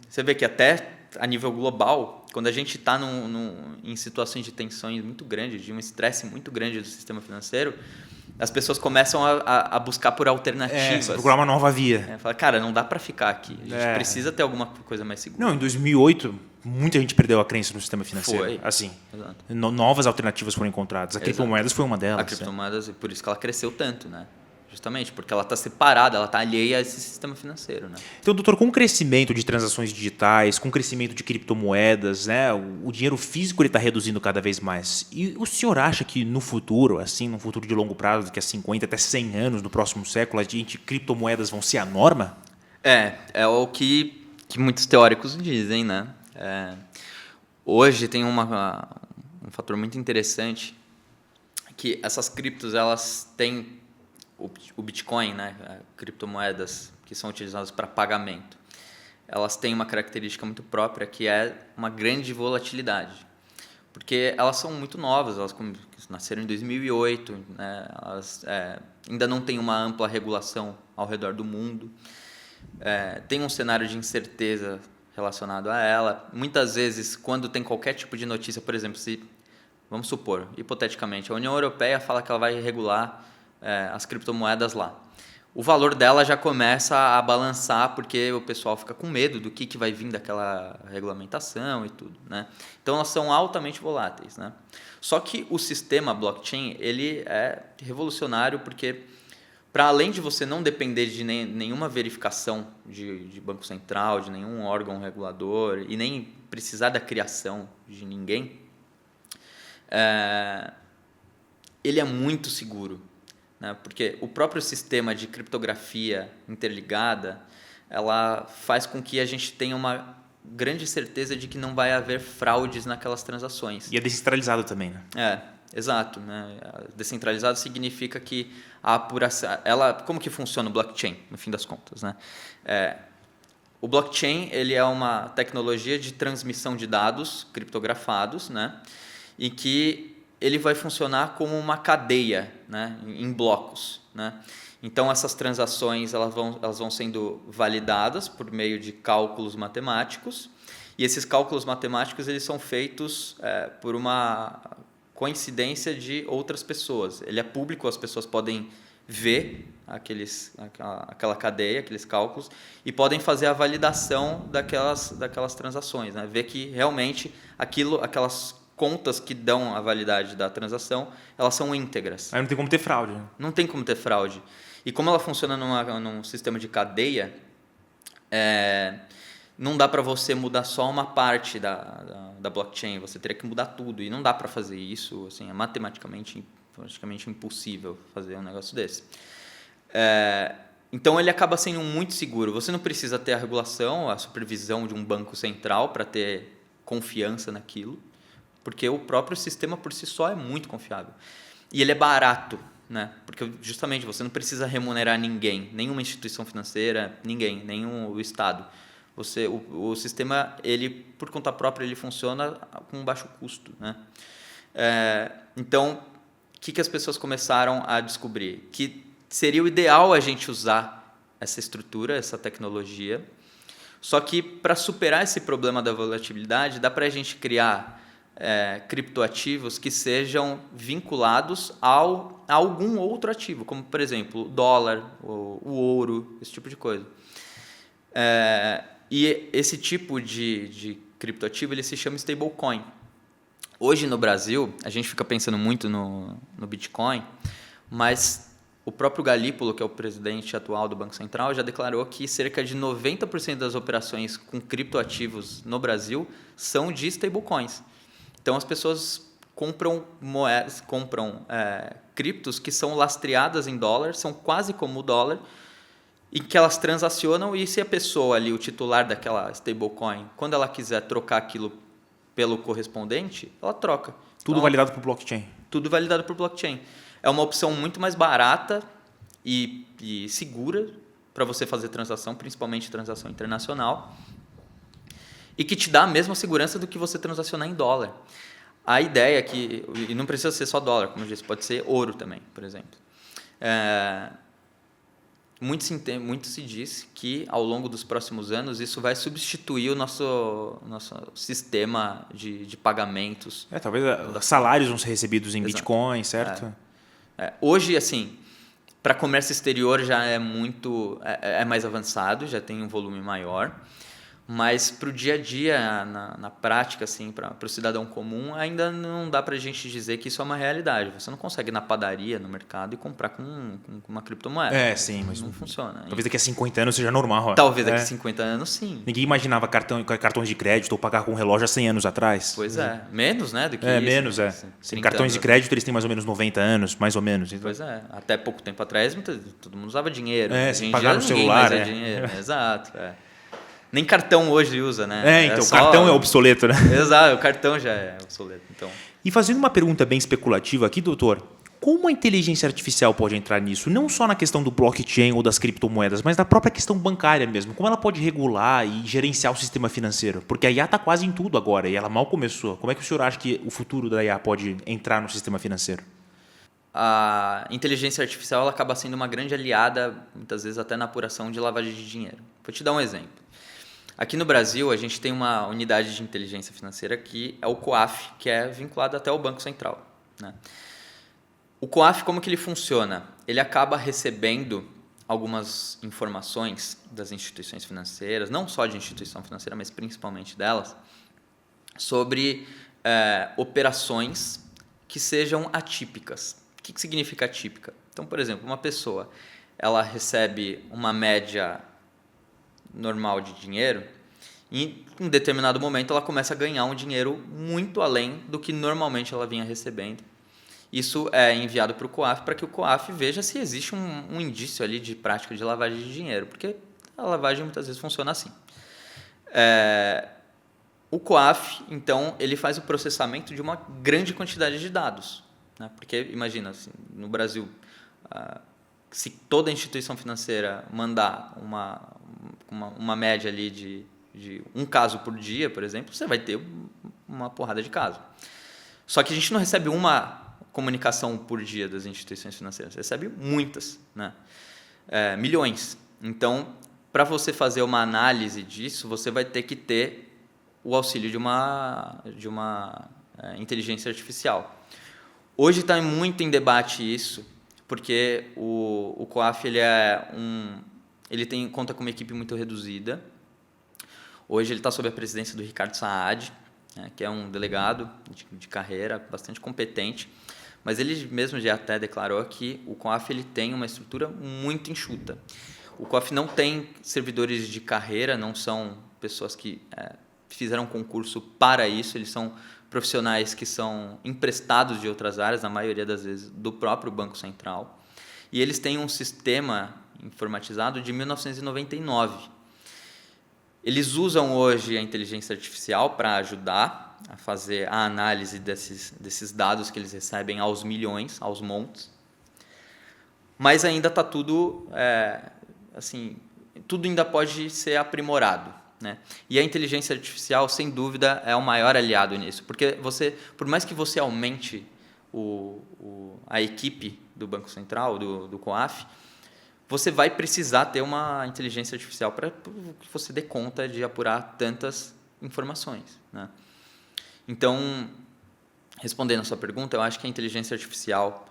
você vê que até a nível global, quando a gente está em situações de tensões muito grandes, de um estresse muito grande do sistema financeiro, as pessoas começam a buscar por alternativas. Procurar uma nova via. Fala, cara, não dá para ficar aqui. A gente precisa ter alguma coisa mais segura. Não, em 2008, muita gente perdeu a crença no sistema financeiro. Foi. Assim, exato. Novas alternativas foram encontradas. A criptomoedas foi uma delas. A criptomoedas, por isso que ela cresceu tanto, né? Justamente, porque ela está separada, ela está alheia a esse sistema financeiro, né? Então, doutor, com o crescimento de transações digitais, com o crescimento de criptomoedas, né, o dinheiro físico está reduzindo cada vez mais. E o senhor acha que no futuro, assim, no futuro de longo prazo, daqui a 50 até 100 anos, no próximo século, criptomoedas vão ser a norma? É o que muitos teóricos dizem, né? Hoje tem um fator muito interessante, que essas criptos, elas têm o Bitcoin, né, criptomoedas que são utilizadas para pagamento, elas têm uma característica muito própria, que é uma grande volatilidade. Porque elas são muito novas, elas nasceram em 2008, né, elas ainda não têm uma ampla regulação ao redor do mundo, tem um cenário de incerteza relacionado a ela. Muitas vezes, quando tem qualquer tipo de notícia, por exemplo, vamos supor, hipoteticamente, a União Europeia fala que ela vai regular as criptomoedas lá. O valor dela já começa a balançar porque o pessoal fica com medo do que vai vir daquela regulamentação e tudo, né? Então, elas são altamente voláteis, né? Só que o sistema blockchain, ele é revolucionário porque, para além de você não depender de nenhuma verificação de Banco Central, de nenhum órgão regulador e nem precisar da criação de ninguém, ele é muito seguro. né? Porque o próprio sistema de criptografia interligada, ela faz com que a gente tenha uma grande certeza de que não vai haver fraudes naquelas transações. E é descentralizado também, né? Exato, né? Descentralizado significa que a apuração, como que funciona o blockchain, no fim das contas, né? O blockchain, ele é uma tecnologia de transmissão de dados criptografados, né? E que ele vai funcionar como uma cadeia, né? Em blocos, né? Então, essas transações elas vão sendo validadas por meio de cálculos matemáticos, e esses cálculos matemáticos eles são feitos por uma coincidência de outras pessoas. Ele é público, as pessoas podem ver aquela cadeia, aqueles cálculos, e podem fazer a validação daquelas transações, né? Ver que realmente aquelas contas que dão a validade da transação, elas são íntegras. Aí não tem como ter fraude. Né? Não tem como ter fraude. E como ela funciona num sistema de cadeia, não dá para você mudar só uma parte da blockchain, você teria que mudar tudo, e não dá para fazer isso, assim, é matematicamente praticamente impossível fazer um negócio desse. Então ele acaba sendo muito seguro. Você não precisa ter a regulação, a supervisão de um banco central para ter confiança naquilo, porque o próprio sistema por si só é muito confiável. E ele é barato, né? Porque justamente você não precisa remunerar ninguém, nenhuma instituição financeira, ninguém, nenhum o Estado. O sistema, ele por conta própria, ele funciona com baixo custo, né? Então, o que as pessoas começaram a descobrir? Que seria o ideal a gente usar essa estrutura, essa tecnologia, só que para superar esse problema da volatilidade, dá para a gente criar criptoativos que sejam vinculados a algum outro ativo, como, por exemplo, o dólar, o ouro, esse tipo de coisa. E esse tipo de criptoativo ele se chama stablecoin. Hoje no Brasil, a gente fica pensando muito no Bitcoin, mas o próprio Galípolo, que é o presidente atual do Banco Central, já declarou que cerca de 90% das operações com criptoativos no Brasil são de stablecoins. Então, as pessoas compram moedas, criptos que são lastreadas em dólar, são quase como o dólar, e que elas transacionam, e se a pessoa ali, o titular daquela stablecoin, quando ela quiser trocar aquilo pelo correspondente, ela troca. Tudo validado por blockchain. Tudo validado por blockchain. É uma opção muito mais barata e segura para você fazer transação, principalmente transação internacional, e que te dá a mesma segurança do que você transacionar em dólar. A ideia é que, e não precisa ser só dólar, como eu disse, pode ser ouro também, por exemplo. Muito se diz que, ao longo dos próximos anos, isso vai substituir o nosso sistema de pagamentos. Talvez salários vão ser recebidos em Bitcoin, certo? Hoje, assim, para comércio exterior já é mais avançado, já tem um volume maior. Mas para o dia a dia, na prática, assim, para o cidadão comum, ainda não dá para a gente dizer que isso é uma realidade. Você não consegue ir na padaria, no mercado, e comprar com uma criptomoeda. Sim, mas não funciona. Talvez daqui a 50 anos seja normal. Talvez daqui a 50 anos, sim. Ninguém imaginava cartões de crédito ou pagar com relógio há 100 anos atrás. Pois é. Menos, né, do que isso. Menos. Cartões de crédito, eles têm mais ou menos 90 anos, mais ou menos. Então. Pois é. Até pouco tempo atrás, todo mundo usava dinheiro. Se pagar no celular. Dinheiro. Exato, Nem cartão hoje usa, né? Então o cartão é obsoleto, né? Exato, o cartão já é obsoleto. Então. E fazendo uma pergunta bem especulativa aqui, doutor, como a inteligência artificial pode entrar nisso? Não só na questão do blockchain ou das criptomoedas, mas na própria questão bancária mesmo. Como ela pode regular e gerenciar o sistema financeiro? Porque a IA está quase em tudo agora e ela mal começou. Como é que o senhor acha que o futuro da IA pode entrar no sistema financeiro? A inteligência artificial ela acaba sendo uma grande aliada, muitas vezes até na apuração de lavagem de dinheiro. Vou te dar um exemplo. Aqui no Brasil, a gente tem uma unidade de inteligência financeira que é o COAF, que é vinculado até ao Banco Central, né? O COAF, como que ele funciona? Ele acaba recebendo algumas informações das instituições financeiras, não só de instituição financeira, mas principalmente delas, sobre operações que sejam atípicas. O que significa atípica? Então, por exemplo, uma pessoa ela recebe uma média normal de dinheiro e em um determinado momento ela começa a ganhar um dinheiro muito além do que normalmente ela vinha recebendo isso é enviado para o COAF para que o COAF veja se existe um indício ali de prática de lavagem de dinheiro, porque a lavagem muitas vezes funciona assim. O COAF, então, ele faz o processamento de uma grande quantidade de dados, né? Porque, imagina, assim, no Brasil, se toda instituição financeira mandar uma média ali de um caso por dia, por exemplo, você vai ter uma porrada de casos. Só que a gente não recebe uma comunicação por dia das instituições financeiras, você recebe muitas, né? Milhões. Então, para você fazer uma análise disso, você vai ter que ter o auxílio de uma inteligência artificial. Hoje está muito em debate isso, porque o COAF ele conta com uma equipe muito reduzida. Hoje ele está sob a presidência do Ricardo Saad, né, que é um delegado de carreira bastante competente, mas ele mesmo já até declarou que o COAF ele tem uma estrutura muito enxuta. O COAF não tem servidores de carreira, não são pessoas que fizeram concurso para isso, eles são profissionais que são emprestados de outras áreas, na maioria das vezes do próprio Banco Central, e eles têm um sistema informatizado de 1999. Eles usam hoje a inteligência artificial para ajudar a fazer a análise desses dados que eles recebem aos milhões, aos montes, mas ainda está tudo, tudo ainda pode ser aprimorado, né? E a inteligência artificial, sem dúvida, é o maior aliado nisso, porque por mais que você aumente a equipe do Banco Central, do COAF, você vai precisar ter uma inteligência artificial para que você dê conta de apurar tantas informações, né? Então, respondendo a sua pergunta, eu acho que a inteligência artificial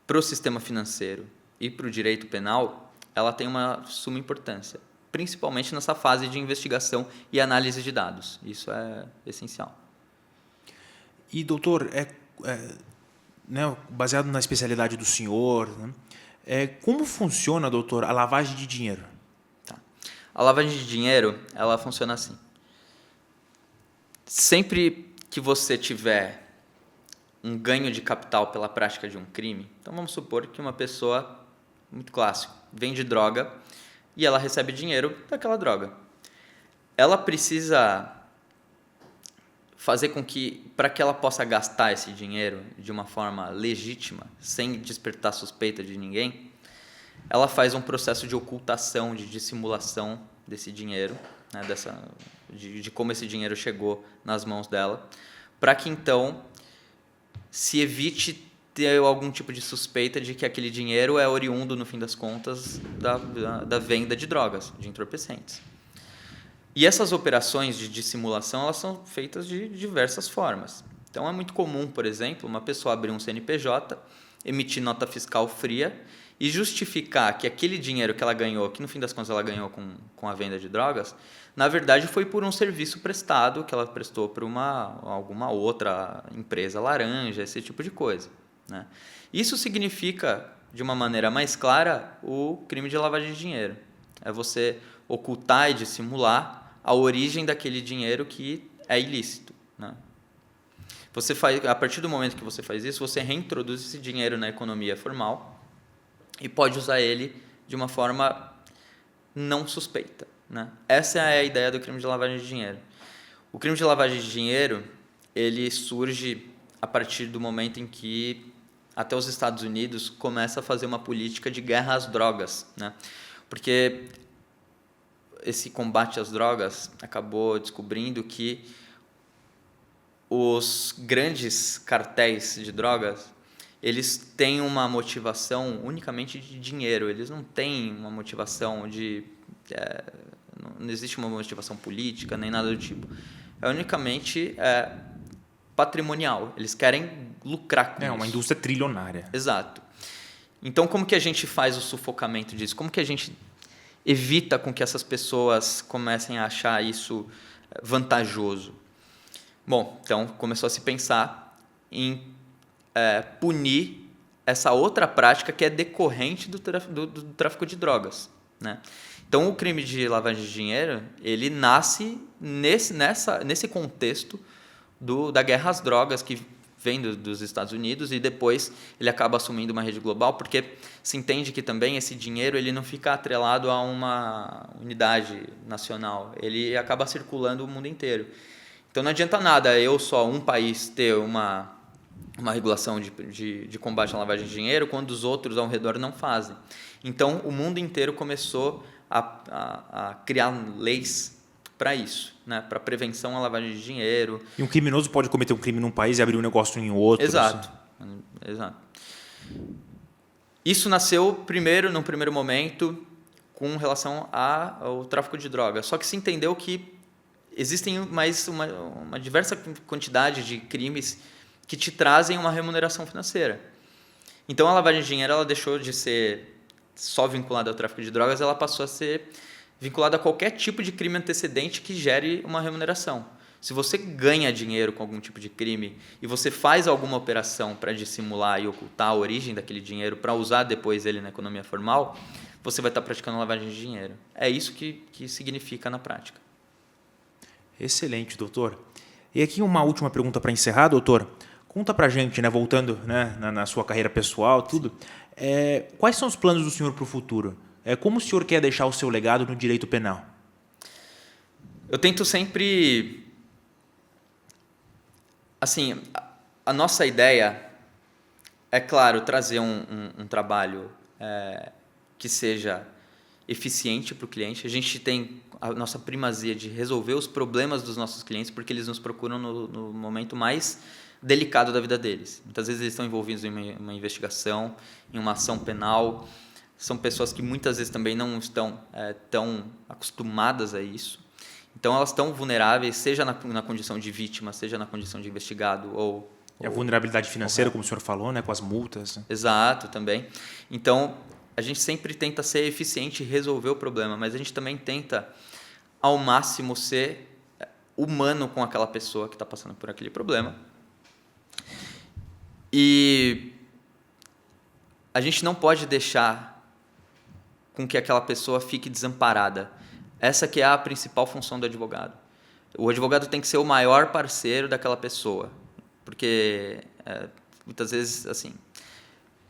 para o sistema financeiro e para o direito penal, ela tem uma suma importância, principalmente nessa fase de investigação e análise de dados. Isso é essencial. E, doutor, né, baseado na especialidade do senhor, né, como funciona, doutor, a lavagem de dinheiro? Tá. A lavagem de dinheiro, ela funciona assim. Sempre que você tiver um ganho de capital pela prática de um crime, então vamos supor que uma pessoa, muito clássico, vende droga e ela recebe dinheiro daquela droga. Ela precisa fazer com que, para que ela possa gastar esse dinheiro de uma forma legítima, sem despertar suspeita de ninguém, ela faz um processo de ocultação, de dissimulação desse dinheiro, né, de como esse dinheiro chegou nas mãos dela, para que então se evite ter algum tipo de suspeita de que aquele dinheiro é oriundo, no fim das contas, da venda de drogas, de entorpecentes. E essas operações de dissimulação, elas são feitas de diversas formas. Então, é muito comum, por exemplo, uma pessoa abrir um CNPJ, emitir nota fiscal fria e justificar que aquele dinheiro que ela ganhou, que no fim das contas ela ganhou com a venda de drogas, na verdade foi por um serviço prestado que ela prestou para alguma outra empresa laranja, esse tipo de coisa, né? Isso significa, de uma maneira mais clara, o crime de lavagem de dinheiro. É você ocultar e dissimular a origem daquele dinheiro que é ilícito, né? A partir do momento que você faz isso, você reintroduz esse dinheiro na economia formal e pode usar ele de uma forma não suspeita, né? Essa é a ideia do crime de lavagem de dinheiro. O crime de lavagem de dinheiro, ele surge a partir do momento em que até os Estados Unidos começa a fazer uma política de guerra às drogas, né? Porque esse combate às drogas acabou descobrindo que os grandes cartéis de drogas, eles têm uma motivação unicamente de dinheiro, eles não têm uma motivação não existe uma motivação política, nem nada do tipo. É unicamente patrimonial, eles querem lucrar com isso. É uma indústria trilionária. Exato. Então, como que a gente faz o sufocamento disso? Como que a gente evita com que essas pessoas comecem a achar isso vantajoso? Bom, então começou a se pensar em punir essa outra prática que é decorrente do tráfico de drogas, né? Então, o crime de lavagem de dinheiro, ele nasce nesse contexto da guerra às drogas, que vem dos Estados Unidos e depois ele acaba assumindo uma rede global, porque se entende que também esse dinheiro ele não fica atrelado a uma unidade nacional, ele acaba circulando o mundo inteiro. Então não adianta nada eu só um país ter uma regulação de combate à lavagem de dinheiro quando os outros ao redor não fazem. Então o mundo inteiro começou a criar leis para isso, né? Para prevenção à lavagem de dinheiro. E um criminoso pode cometer um crime num país e abrir um negócio em outro. Exato. Assim. Exato. Isso nasceu num primeiro momento, com relação ao tráfico de drogas. Só que se entendeu que existem mais uma diversa quantidade de crimes que te trazem uma remuneração financeira. Então a lavagem de dinheiro ela deixou de ser só vinculada ao tráfico de drogas, ela passou a ser vinculada a qualquer tipo de crime antecedente que gere uma remuneração. Se você ganha dinheiro com algum tipo de crime e você faz alguma operação para dissimular e ocultar a origem daquele dinheiro para usar depois ele na economia formal, você vai estar praticando lavagem de dinheiro. É isso que significa na prática. Excelente, doutor. E aqui uma última pergunta para encerrar, doutor. Conta para a gente, né, voltando, né, na sua carreira pessoal, tudo, quais são os planos do senhor para o futuro? Como o senhor quer deixar o seu legado no direito penal? Eu tento sempre... Assim, a nossa ideia é, claro, trazer um trabalho que seja eficiente para o cliente. A gente tem a nossa primazia de resolver os problemas dos nossos clientes porque eles nos procuram no momento mais delicado da vida deles. Muitas vezes eles estão envolvidos em uma investigação, em uma ação penal. São pessoas que muitas vezes também não estão tão acostumadas a isso. Então elas estão vulneráveis, seja na condição de vítima, seja na condição de investigado E a vulnerabilidade financeira, como o senhor falou, né, com as multas. Exato, também. Então a gente sempre tenta ser eficiente e resolver o problema, mas a gente também tenta ao máximo ser humano com aquela pessoa que está passando por aquele problema. E a gente não pode deixar com que aquela pessoa fique desamparada. Essa que é a principal função do advogado. O advogado tem que ser o maior parceiro daquela pessoa, porque muitas vezes, assim,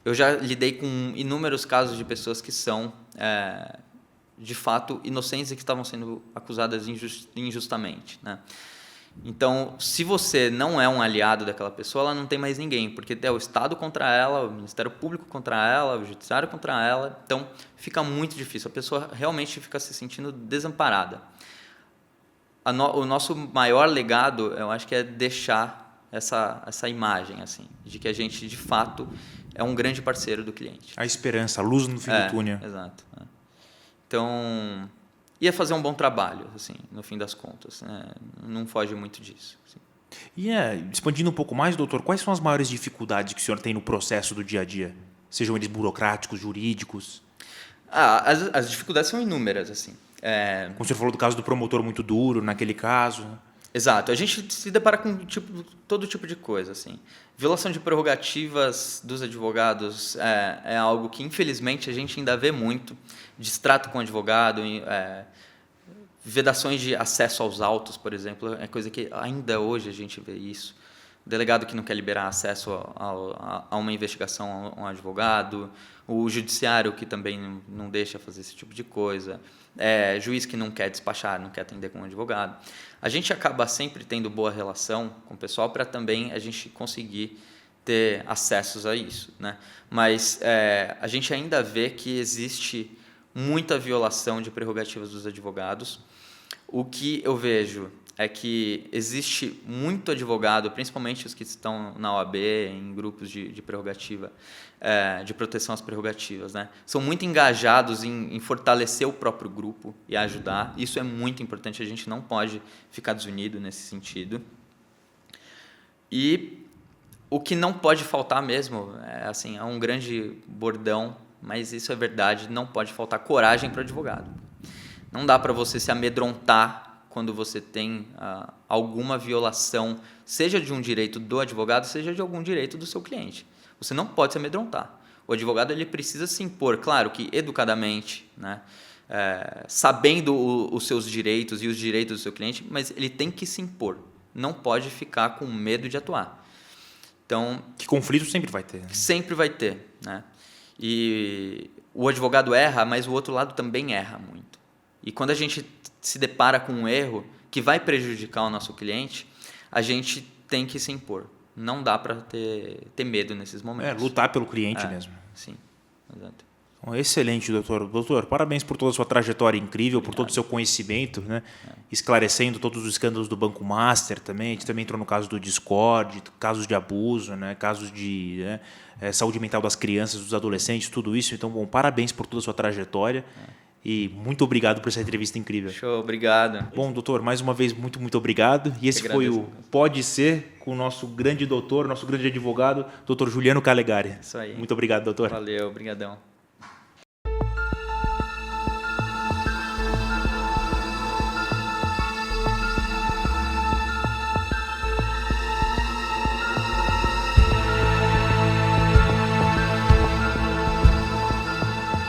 eu já lidei com inúmeros casos de pessoas que são, de fato, inocentes e que estavam sendo acusadas injustamente, né? Então, se você não é um aliado daquela pessoa, ela não tem mais ninguém, porque tem o Estado contra ela, o Ministério Público contra ela, o Judiciário contra ela. Então, fica muito difícil. A pessoa realmente fica se sentindo desamparada. O nosso maior legado, eu acho que é deixar essa imagem, assim, de que a gente, de fato, é um grande parceiro do cliente. A esperança, a luz no fim do túnel. Exato. Então... ia fazer um bom trabalho, assim, no fim das contas, né? Não foge muito disso. Assim. E expandindo um pouco mais, doutor, quais são as maiores dificuldades que o senhor tem no processo do dia a dia? Sejam eles burocráticos, jurídicos? As dificuldades são inúmeras, assim. Como o senhor falou do caso do promotor muito duro, naquele caso. Exato. A gente se depara com todo tipo de coisa, assim. Violação de prerrogativas dos advogados é algo que, infelizmente, a gente ainda vê muito. Distrato com o advogado, vedações de acesso aos autos, por exemplo, é coisa que ainda hoje a gente vê isso. O delegado que não quer liberar acesso a uma investigação a um advogado, o judiciário que também não deixa fazer esse tipo de coisa, juiz que não quer despachar, não quer atender com um advogado. A gente acaba sempre tendo boa relação com o pessoal para também a gente conseguir ter acessos a isso, né? Mas a gente ainda vê que existe muita violação de prerrogativas dos advogados. O que eu vejo é que existe muito advogado, principalmente os que estão na OAB, em grupos de prerrogativa, de proteção às prerrogativas, né? São muito engajados em fortalecer o próprio grupo e ajudar. Isso é muito importante, a gente não pode ficar desunido nesse sentido. E o que não pode faltar mesmo, assim, é um grande bordão, mas isso é verdade, não pode faltar coragem para o advogado. Não dá para você se amedrontar quando você tem alguma violação, seja de um direito do advogado, seja de algum direito do seu cliente. Você não pode se amedrontar. O advogado ele precisa se impor, claro que educadamente, né? Sabendo os seus direitos e os direitos do seu cliente, mas ele tem que se impor. Não pode ficar com medo de atuar. Então, Que conflito sempre vai ter. Né? sempre vai ter, né? E o advogado erra, mas o outro lado também erra muito. E quando a gente se depara com um erro que vai prejudicar o nosso cliente, a gente tem que se impor. Não dá para ter medo nesses momentos. Lutar pelo cliente mesmo. Sim, exato. Excelente, doutor. Doutor, parabéns por toda a sua trajetória incrível, por todo o seu conhecimento, né? Esclarecendo todos os escândalos do Banco Master também. A gente também entrou no caso do Discord, casos de abuso, né? Casos de saúde mental das crianças, dos adolescentes, tudo isso. Então, bom, parabéns por toda a sua trajetória e muito obrigado por essa entrevista incrível. Show, obrigado. Bom, doutor, mais uma vez, muito, muito obrigado. E esse foi o Pode Ser com o nosso grande doutor, nosso grande advogado, doutor Juliano Calegari. Isso aí. Muito obrigado, doutor. Valeu, obrigadão.